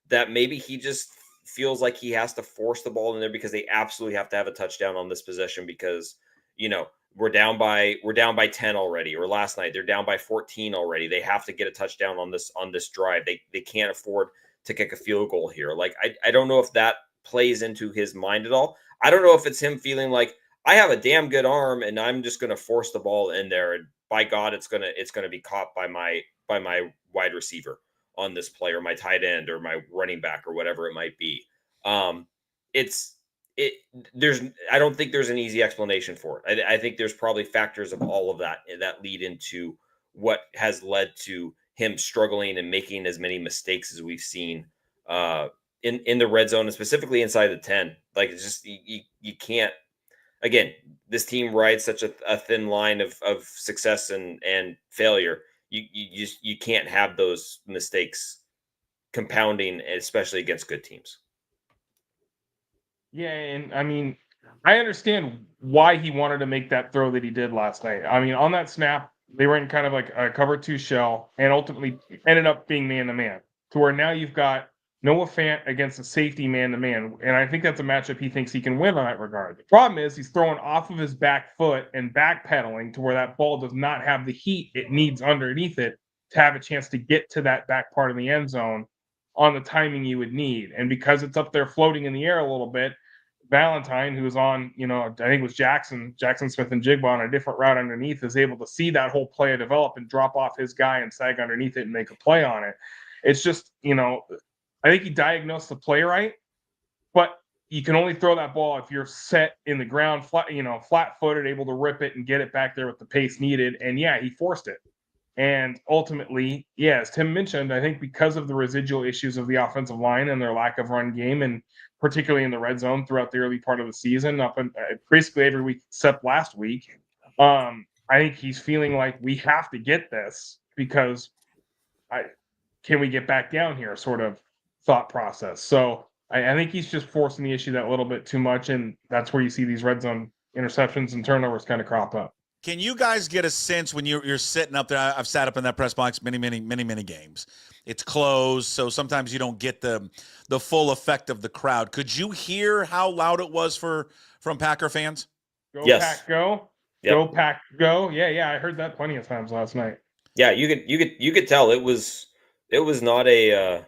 that maybe he just feels like he has to force the ball in there because they absolutely have to have a touchdown on this possession because, we're down by 10 already, or last night they're down by 14 already. They have to get a touchdown on this drive. They can't afford to kick a field goal here. Like, I don't know if that plays into his mind at all. I don't know if it's him feeling like I have a damn good arm and I'm just going to force the ball in there. And by God, it's going to be caught by my wide receiver on this play, or my tight end, or my running back, or whatever it might be. I don't think there's an easy explanation for it. I think there's probably factors of all of that lead into what has led to him struggling and making as many mistakes as we've seen in the red zone, and specifically inside the 10. Like, it's just, you can't, again, this team rides such a thin line of success and failure. You can't have those mistakes compounding, especially against good teams. Yeah, and I mean, I understand why he wanted to make that throw that he did last night. I mean, on that snap, they were in kind of like a cover 2 shell, and ultimately ended up being man-to-man, to where now you've got Noah Fant against a safety man-to-man, and I think that's a matchup he thinks he can win on that regard. The problem is he's throwing off of his back foot and backpedaling to where that ball does not have the heat it needs underneath it to have a chance to get to that back part of the end zone on the timing you would need. And because it's up there floating in the air a little bit, Valentine, who was on, I think it was Jackson Smith and Jigba on a different route underneath, is able to see that whole play develop and drop off his guy and sag underneath it and make a play on it. It's just, I think he diagnosed the play right, but you can only throw that ball if you're set in the ground, flat-footed, able to rip it and get it back there with the pace needed. And yeah, he forced it. And ultimately, yeah, as Tim mentioned, I think because of the residual issues of the offensive line and their lack of run game, and particularly in the red zone throughout the early part of the season, up in basically every week except last week, I think he's feeling like we have to get this because can we get back down here sort of thought process. So I think he's just forcing the issue that little bit too much, and that's where you see these red zone interceptions and turnovers kind of crop up. Can you guys get a sense when you're sitting up there? I've sat up in that press box many games. It's closed, so sometimes you don't get the full effect of the crowd. Could you hear how loud it was from Packer fans? Go yes. Pack, go. Yep. Go Pack, go. Yeah, I heard that plenty of times last night. Yeah, you could tell it was not a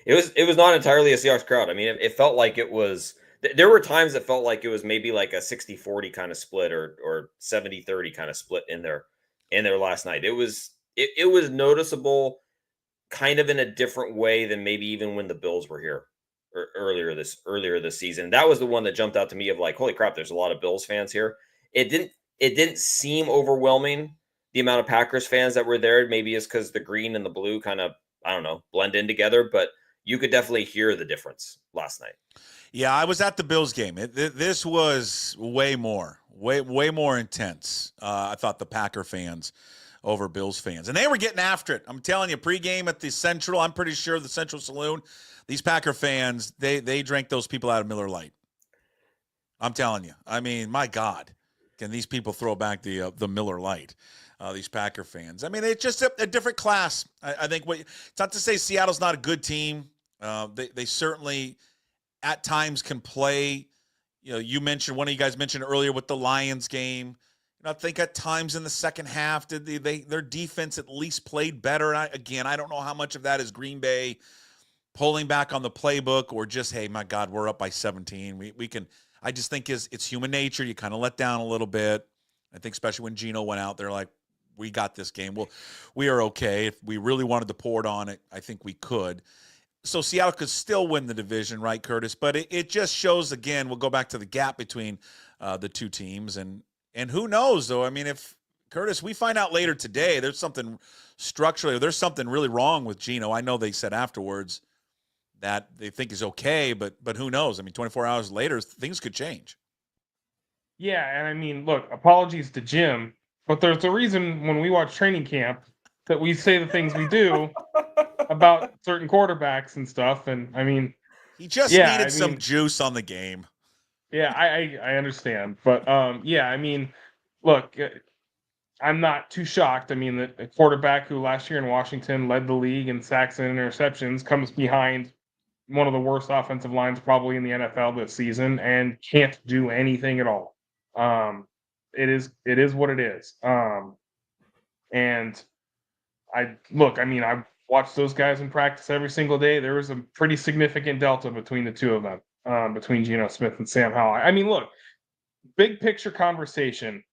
it was not entirely a Seahawks crowd. I mean, it felt like it was. There were times that felt like it was maybe like a 60-40 kind of split or 70-30 kind of split in there last night. It was noticeable, kind of in a different way than maybe even when the Bills were here earlier this season. That was the one that jumped out to me of like, holy crap, there's a lot of Bills fans here. It didn't seem overwhelming, the amount of Packers fans that were there. Maybe it's because the green and the blue kind of, I don't know, blend in together, but you could definitely hear the difference last night. Yeah, I was at the Bills game. This was way more intense. I thought the Packer fans over Bills fans. And they were getting after it. I'm telling you, pregame at the Central, I'm pretty sure the Central Saloon, these Packer fans, they drank those people out of Miller Lite. I'm telling you. I mean, my God, can these people throw back the Miller Lite? These Packer fans. I mean, it's just a different class. I think it's not to say Seattle's not a good team. They certainly at times can play. You mentioned, one of you guys mentioned earlier with the Lions game. I think at times in the second half, their defense at least played better. And I don't know how much of that is Green Bay pulling back on the playbook or just, hey, my God, we're up by 17. We can. I just think it's human nature. You kind of let down a little bit. I think especially when Geno went out, they're like, we got this game. Well, we are okay. If we really wanted to pour it on it, I think we could. So Seattle could still win the division, right, Curtis? But it just shows, again, we'll go back to the gap between the two teams. And who knows, though? I mean, if, Curtis, we find out later today there's something structurally, there's something really wrong with Geno. I know they said afterwards that they think is okay, but who knows? I mean, 24 hours later, things could change. Yeah, and I mean, look, apologies to Jim, but there's a reason when we watch training camp that we say the things we do about certain quarterbacks and stuff. And I mean, he just needed some juice on the game. Yeah, I understand, but yeah, I mean, look, I'm not too shocked. I mean, the quarterback who last year in Washington led the league in sacks and interceptions comes behind one of the worst offensive lines probably in the NFL this season and can't do anything at all. It is what it is. And I mean, I watched those guys in practice every single day. There was a pretty significant delta between the two of them, between Geno Smith and Sam Howell. I mean, look, big picture conversation.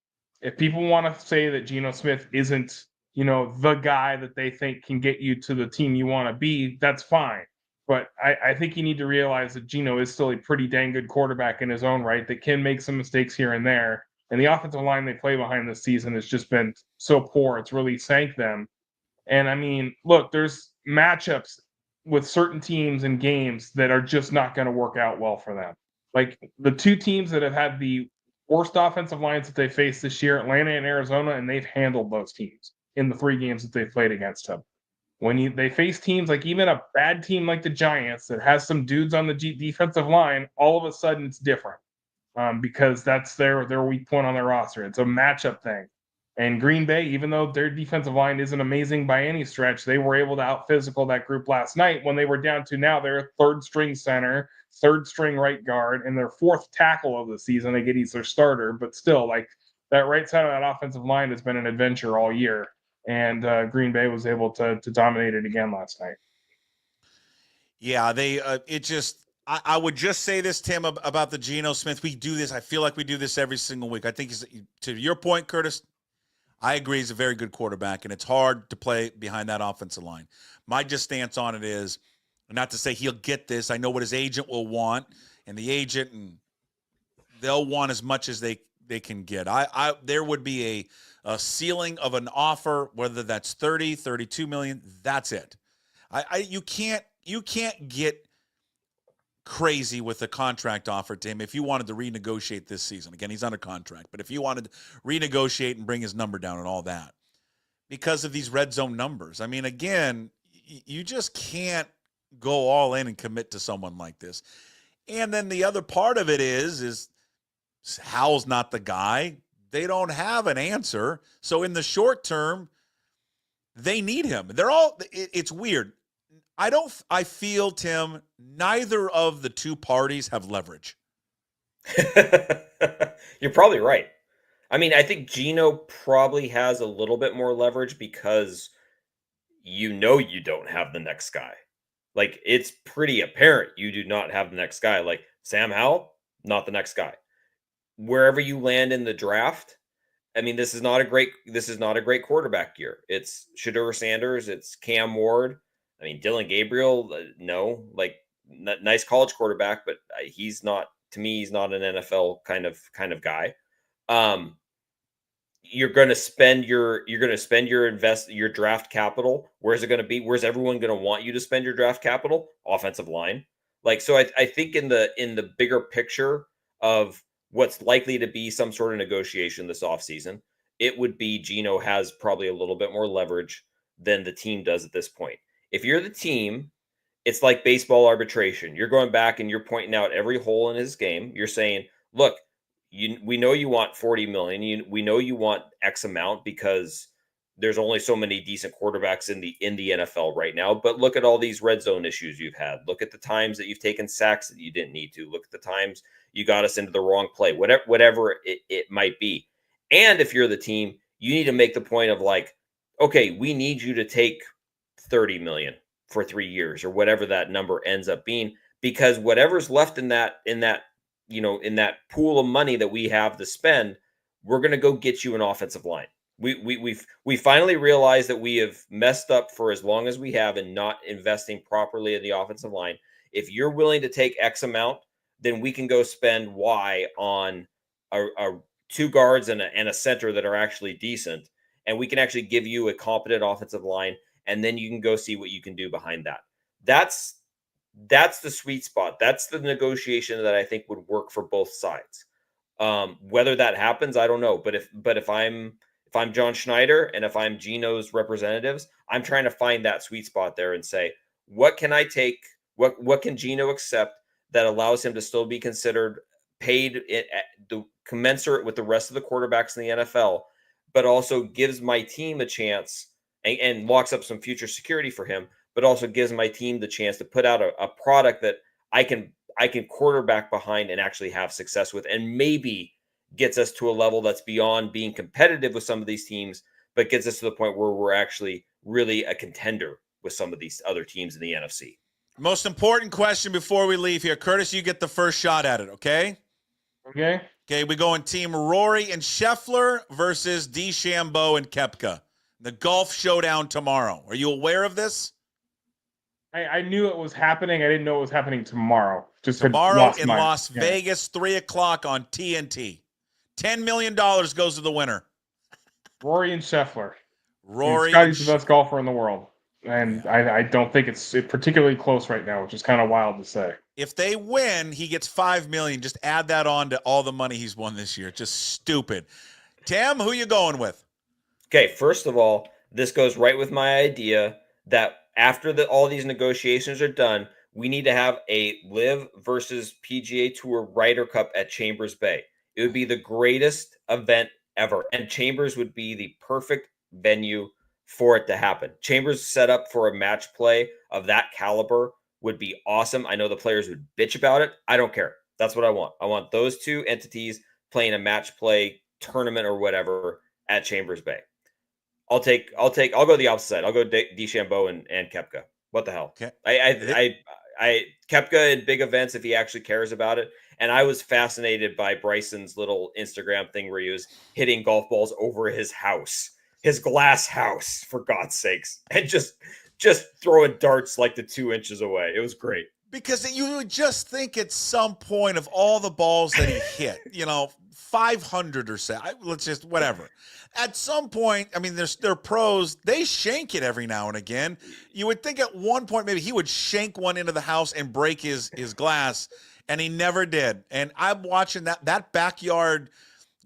If people want to say that Geno Smith isn't, the guy that they think can get you to the team you want to be, that's fine. But I think you need to realize that Geno is still a pretty dang good quarterback in his own right that can make some mistakes here and there. And the offensive line they play behind this season has just been so poor. It's really sank them. And I mean, look, there's matchups with certain teams and games that are just not going to work out well for them. Like the two teams that have had the worst offensive lines that they faced this year, Atlanta and Arizona, and they've handled those teams in the 3 games that they've played against them. When they face teams like even a bad team like the Giants that has some dudes on the defensive line, all of a sudden it's different because that's their weak point on their roster. It's a matchup thing. And Green Bay, even though their defensive line isn't amazing by any stretch, they were able to out-physical that group last night when they were down to now their third-string center, third-string right guard, and their 4th tackle of the season. They get each their starter, but still, like, that right side of that offensive line has been an adventure all year. And Green Bay was able to dominate it again last night. Yeah, I would just say this, Tim, about the Geno Smith. We do this. I feel like we do this every single week. I think, to your point, Curtis, I agree he's a very good quarterback, and it's hard to play behind that offensive line. My just stance on it is, not to say he'll get this. I know what his agent will want, and the agent, and they'll want as much as they can get. There would be a ceiling of an offer, whether that's 30, 32 million. That's it. You can't get crazy with a contract offer to him if you wanted to renegotiate this season. Again, he's under contract, but if you wanted to renegotiate and bring his number down and all that because of these red zone numbers. I mean, again, you just can't go all in and commit to someone like this. And then the other part of it is Howell's not the guy. They don't have an answer. So in the short term, they need him. It's weird. I feel, Tim, neither of the two parties have leverage. You're probably right. I mean, I think Geno probably has a little bit more leverage because you don't have the next guy. Like, it's pretty apparent you do not have the next guy. Like, Sam Howell, not the next guy. Wherever you land in the draft, I mean, this is not a great quarterback year. It's Shedeur Sanders, it's Cam Ward. I mean, Dylan Gabriel, no, like nice college quarterback, but he's not, to me, he's not an NFL kind of guy. You're going to spend your draft capital. Where's it going to be? Where's everyone going to want you to spend your draft capital? Offensive line. Like, so I think in the bigger picture of what's likely to be some sort of negotiation this offseason, it would be Geno has probably a little bit more leverage than the team does at this point. If you're the team, it's like baseball arbitration. You're going back and you're pointing out every hole in his game. You're saying, look, we know you want 40 million. We know you want X amount because there's only so many decent quarterbacks in the NFL right now. But look at all these red zone issues you've had. Look at the times that you've taken sacks that you didn't need to. Look at the times you got us into the wrong play, whatever it might be. And if you're the team, you need to make the point of like, okay, we need you to take 30 million for 3 years or whatever that number ends up being, because whatever's left in that pool of money that we have to spend, we're going to go get you an offensive line. We finally realized that we have messed up for as long as we have in not investing properly in the offensive line. If you're willing to take X amount, then we can go spend Y on a 2 guards and a center that are actually decent. And we can actually give you a competent offensive line. And then you can go see what you can do behind that. That's the sweet spot. That's the negotiation that I think would work for both sides. Whether that happens, I don't know. But if I'm John Schneider and if I'm Geno's representatives, I'm trying to find that sweet spot there and say, what can I take? What can Geno accept that allows him to still be considered paid it at the commensurate with the rest of the quarterbacks in the NFL, but also gives my team a chance and locks up some future security for him, but also gives my team the chance to put out a product that I can quarterback behind and actually have success with, and maybe gets us to a level that's beyond being competitive with some of these teams, but gets us to the point where we're actually really a contender with some of these other teams in the NFC. Most important question before we leave here. Curtis, you get the first shot at it, okay? Okay. Okay, we go in team Rory and Scheffler versus DeChambeau and Koepka. The golf showdown tomorrow. Are you aware of this? I knew it was happening. I didn't know it was happening tomorrow. Just Tomorrow in Las Vegas, 3 o'clock on TNT. $10 million goes to the winner. Rory and Scheffler. Rory. Scotty's the best golfer in the world. And yeah. I don't think it's particularly close right now, which is kind of wild to say. If they win, he gets $5 million. Just add that on to all the money he's won this year. Just stupid. Tim, who you going with? Okay, first of all, this goes right with my idea that after all these negotiations are done, we need to have a LIV versus PGA Tour Ryder Cup at Chambers Bay. It would be the greatest event ever, and Chambers would be the perfect venue for it to happen. Chambers set up for a match play of that caliber would be awesome. I know the players would bitch about it. I don't care. That's what I want. I want those two entities playing a match play tournament or whatever at Chambers Bay. I'll go the opposite side. I'll go DeChambeau and Koepka. What the hell? Okay. I Koepka in big events if he actually cares about it. And I was fascinated by Bryson's little Instagram thing where he was hitting golf balls over his house, his glass house, for God's sakes, and just throwing darts like the 2 inches away. It was great. Because you would just think at some point of all the balls that he hit, 500 or so, let's just whatever. At some point, I mean, they're pros. They shank it every now and again. You would think at one point maybe he would shank one into the house and break his glass, and he never did. And I'm watching that backyard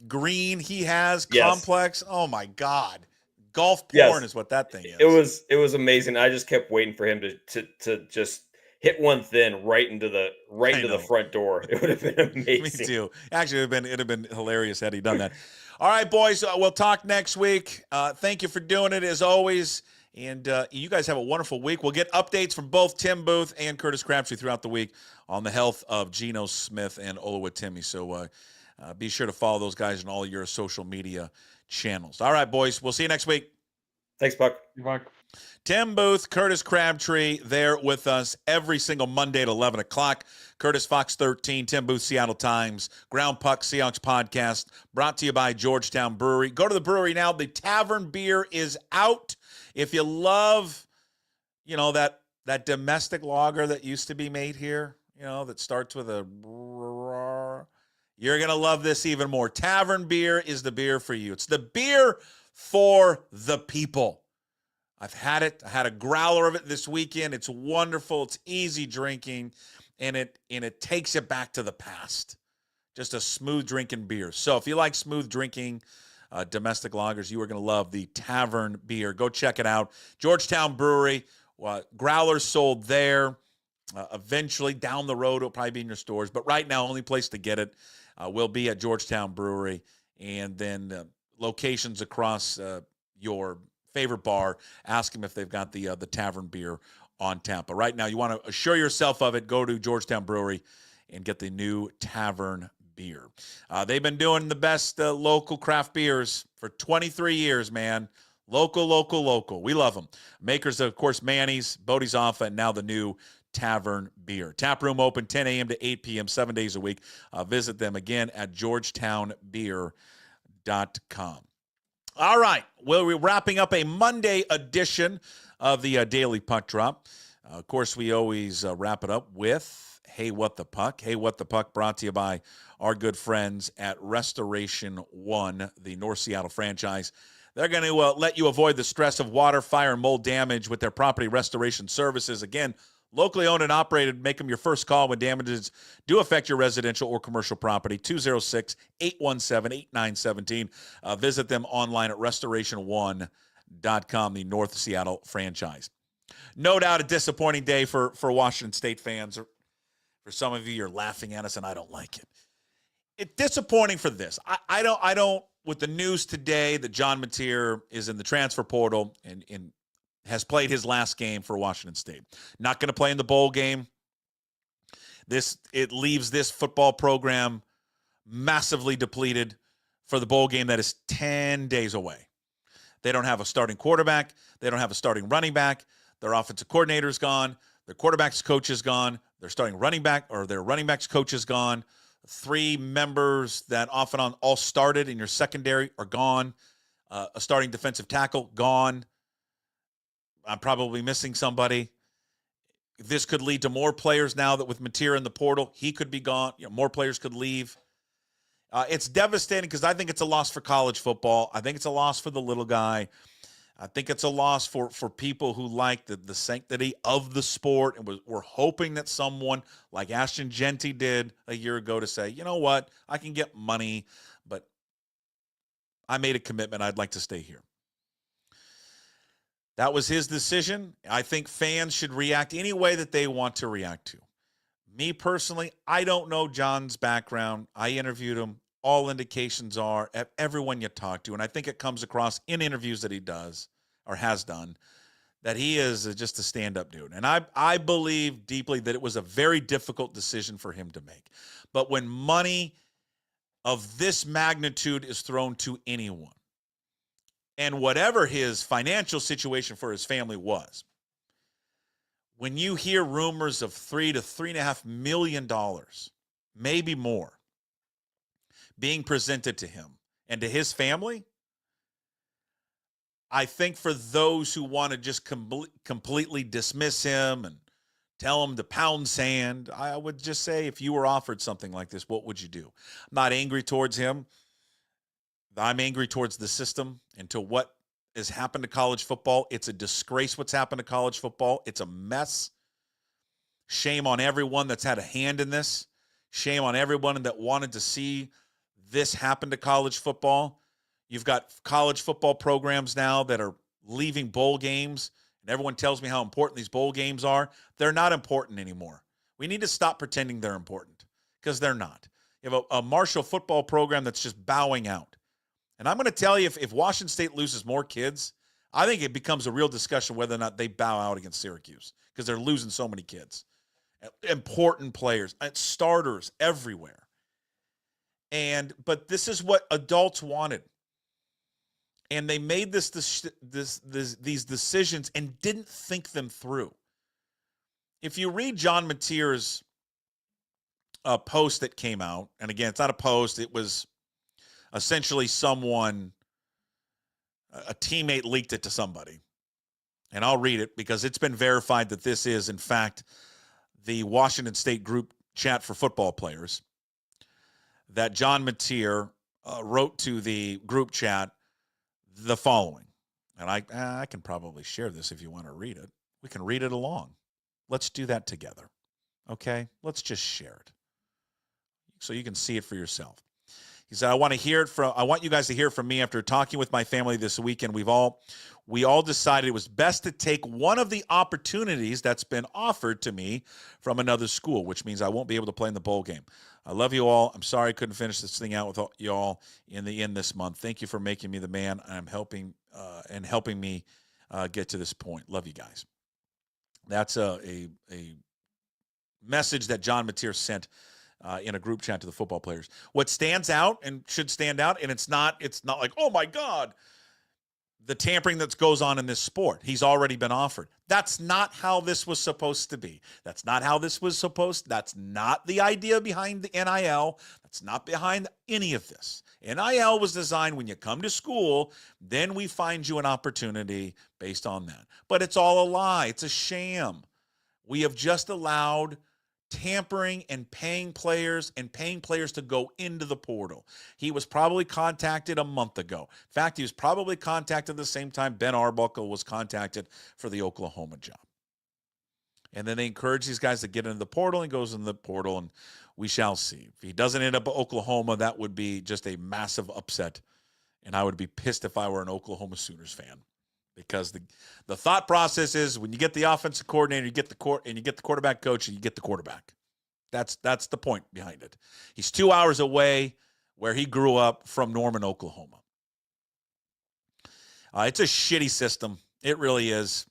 green he has, complex. Oh, my God. Golf porn is what that thing is. It was amazing. I just kept waiting for him to just hit one thin right into the front door. It would have been amazing. Me too. Actually, it'd have been hilarious had he done that. All right, boys, we'll talk next week. Thank you for doing it as always. And you guys have a wonderful week. We'll get updates from both Tim Booth and Curtis Crabtree throughout the week on the health of Geno Smith and Oluwatimi. So be sure to follow those guys on all your social media channels. All right, boys, we'll see you next week. Thanks, Buck. Tim Booth, Curtis Crabtree, there with us every single Monday at 11 o'clock. Curtis, Fox 13, Tim Booth, Seattle Times, Ground Puck Seahawks Podcast, brought to you by Georgetown Brewery. Go to the brewery now. The Tavern beer is out. If you love, that domestic lager that used to be made here, that starts with a you're going to love this even more. Tavern beer is the beer for you. It's the beer for the people. I've had it. I had a growler of it this weekend. It's wonderful. It's easy drinking, and it takes you back to the past. Just a smooth drinking beer. So if you like smooth drinking domestic lagers, you are going to love the Tavern beer. Go check it out. Georgetown Brewery. Growlers sold there. Eventually down the road, it'll probably be in your stores. But right now, only place to get it will be at Georgetown Brewery, and then locations across your favorite bar. Ask them if they've got the Tavern beer on tap. But right now, you want to assure yourself of it. Go to Georgetown Brewery and get the new Tavern beer. They've been doing the best local craft beers for 23 years, man. Local. We love them. Makers, of course, Manny's, Bodie's Offa, and now the new Tavern beer. Tap room open 10 a.m. to 8 p.m. 7 days a week. Visit them again at georgetownbeer.com. All right. Well, we're wrapping up a Monday edition of the Daily Puck Drop. Of course, we always wrap it up with Hey, What the Puck? Hey, What the Puck, brought to you by our good friends at Restoration One, the North Seattle franchise. They're going to let you avoid the stress of water, fire, and mold damage with their property restoration services. Again, locally owned and operated. Make them your first call when damages do affect your residential or commercial property. 206-817-8917. Visit them online at restoration1.com, the North Seattle franchise. No doubt a disappointing day for Washington State fans. For some of you, you're laughing at us, and I don't like it. It's disappointing for this. I don't, with the news today that John Mateer is in the transfer portal and has played his last game for Washington State. Not going to play in the bowl game. It leaves this football program massively depleted for the bowl game that is 10 days away. They don't have a starting quarterback. They don't have a starting running back. Their offensive coordinator's gone. Their quarterback's coach is gone. Their starting running back or their running back's coach is gone. 3 members that off and on all started in your secondary are gone. A starting defensive tackle, gone. I'm probably missing somebody. This could lead to more players now that with Mateer in the portal, he could be gone. More players could leave. It's devastating because I think it's a loss for college football. I think it's a loss for the little guy. I think it's a loss for people who like the sanctity of the sport and were hoping that someone like Ashton Genty did a year ago to say, you know what, I can get money, but I made a commitment. I'd like to stay here. That was his decision. I think fans should react any way that they want to react to. Me personally, I don't know John's background. I interviewed him. All indications are everyone you talk to, and I think it comes across in interviews that he does or has done, that he is just a stand-up dude. And I believe deeply that it was a very difficult decision for him to make. But when money of this magnitude is thrown to anyone, and whatever his financial situation for his family was, when you hear rumors of $3 to $3.5 million, maybe more, being presented to him and to his family, I think for those who want to just completely dismiss him and tell him to pound sand, I would just say, if you were offered something like this, what would you do? I'm not angry towards him. I'm angry towards the system and to what has happened to college football. It's a disgrace what's happened to college football. It's a mess. Shame on everyone that's had a hand in this. Shame on everyone that wanted to see this happen to college football. You've got college football programs now that are leaving bowl games, and everyone tells me how important these bowl games are. They're not important anymore. We need to stop pretending they're important because they're not. You have a Marshall football program that's just bowing out. And I'm going to tell you, if Washington State loses more kids, I think it becomes a real discussion whether or not they bow out against Syracuse because they're losing so many kids. Important players, starters everywhere. But this is what adults wanted. And they made these decisions and didn't think them through. If you read John Mateer's post that came out, and again, it's not a post, it was essentially a teammate leaked it to somebody. And I'll read it because it's been verified that this is, in fact, the Washington State group chat for football players, that John Mateer wrote to the group chat the following. And I can probably share this if you want to read it. We can read it along. Let's do that together. Okay? Let's just share it so you can see it for yourself. He said, I want you guys to hear from me after talking with my family this weekend. We all decided it was best to take one of the opportunities that's been offered to me from another school, which means I won't be able to play in the bowl game. I love you all. I'm sorry I couldn't finish this thing out with you all in the end this month. Thank you for making me the man I'm helping me get to this point. Love you guys. That's a message that John Mateer sent in a group chat to the football players. What stands out and should stand out, and it's not like, oh my God, the tampering that goes on in this sport. He's already been offered. That's not how this was supposed to be. That's not the idea behind the NIL. That's not behind any of this. NIL was designed when you come to school, then we find you an opportunity based on that. But it's all a lie. It's a sham. We have just allowed tampering and paying players to go into the portal. He was probably contacted a month ago. In fact, he was probably contacted the same time Ben Arbuckle was contacted for the Oklahoma job. And then they encourage these guys to get into the portal, and goes in the portal, and we shall see. If he doesn't end up at Oklahoma, that would be just a massive upset, and I would be pissed if I were an Oklahoma Sooners fan. Because the thought process is when you get the offensive coordinator, you get the quarterback coach, and you get the quarterback. That's the point behind it. He's 2 hours away where he grew up from Norman, Oklahoma. It's a shitty system. It really is.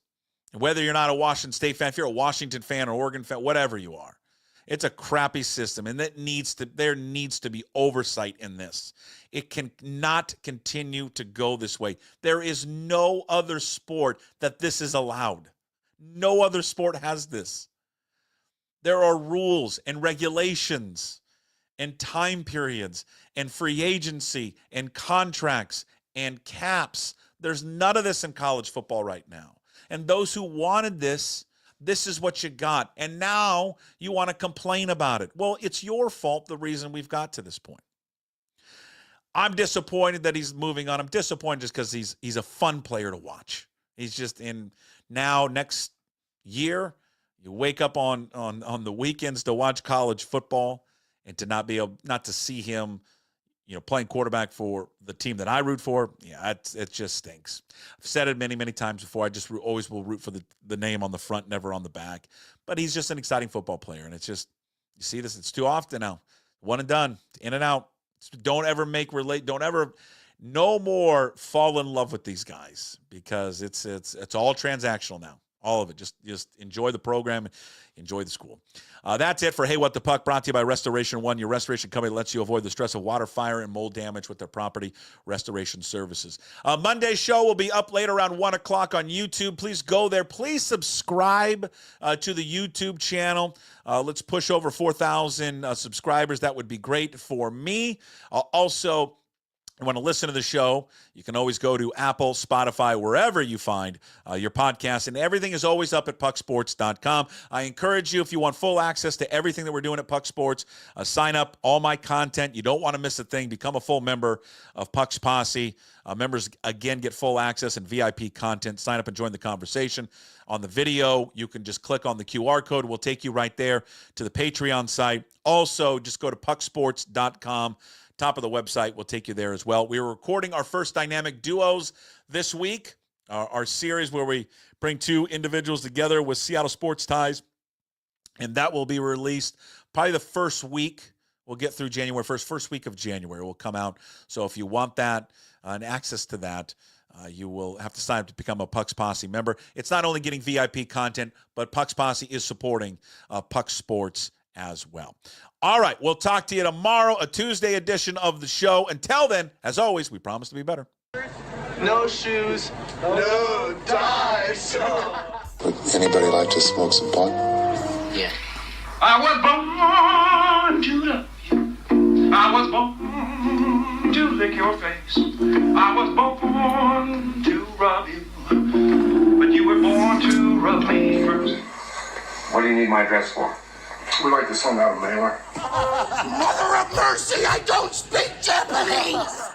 Whether you're not a Washington State fan, if you're a Washington fan or Oregon fan, whatever you are, it's a crappy system, and there needs to be oversight in this. It cannot continue to go this way. There is no other sport that this is allowed. No other sport has this. There are rules and regulations and time periods and free agency and contracts and caps. There's none of this in college football right now. And those who wanted this is what you got. And now you want to complain about it. Well, it's your fault, the reason we've got to this point. I'm disappointed that he's moving on. I'm disappointed just because he's a fun player to watch. He's just in now next year, you wake up on the weekends to watch college football and to not to see him, playing quarterback for the team that I root for. Yeah, it just stinks. I've said it many, many times before. I just always will root for the name on the front, never on the back. But he's just an exciting football player. And it's just, you see this, it's too often now. One and done, in and out. Don't ever no more fall in love with these guys, because it's all transactional now. All of it. Just enjoy the program, enjoy the school. That's it for Hey What the Puck, brought to you by Restoration One, your restoration company that lets you avoid the stress of water, fire, and mold damage with their property restoration services. Monday's show will be up later around 1 o'clock on YouTube. Please go there. Please subscribe to the YouTube channel. Let's push over 4,000 subscribers. That would be great for me. Also, you want to listen to the show, you can always go to Apple, Spotify, wherever you find your podcast, and everything is always up at pucksports.com. I encourage you, if you want full access to everything that we're doing at Puck Sports, sign up, all my content. You don't want to miss a thing. Become a full member of Puck's Posse. Members, again, get full access and VIP content. Sign up and join the conversation. On the video, you can just click on the QR code. We'll take you right there to the Patreon site. Also, just go to pucksports.com. Top of the website will take you there as well. We are recording our first dynamic duos this week, our series where we bring two individuals together with Seattle sports ties, and that will be released probably the first week. We'll get through January 1st, first week of January will come out. So if you want that and access to that, you will have to sign up to become a Puck's Posse member. It's not only getting VIP content, but Puck's Posse is supporting Puck Sports as well. All right, we'll talk to you tomorrow, a Tuesday edition of the show. Until then, as always, we promise to be better. No shoes, no ties. Would anybody like to smoke some pot? Yeah. I was born to love you. I was born to lick your face. I was born to rub you. But you were born to rub me first. What do you need my address for? We'd like to send out a mailer. Mother of mercy, I don't speak Japanese!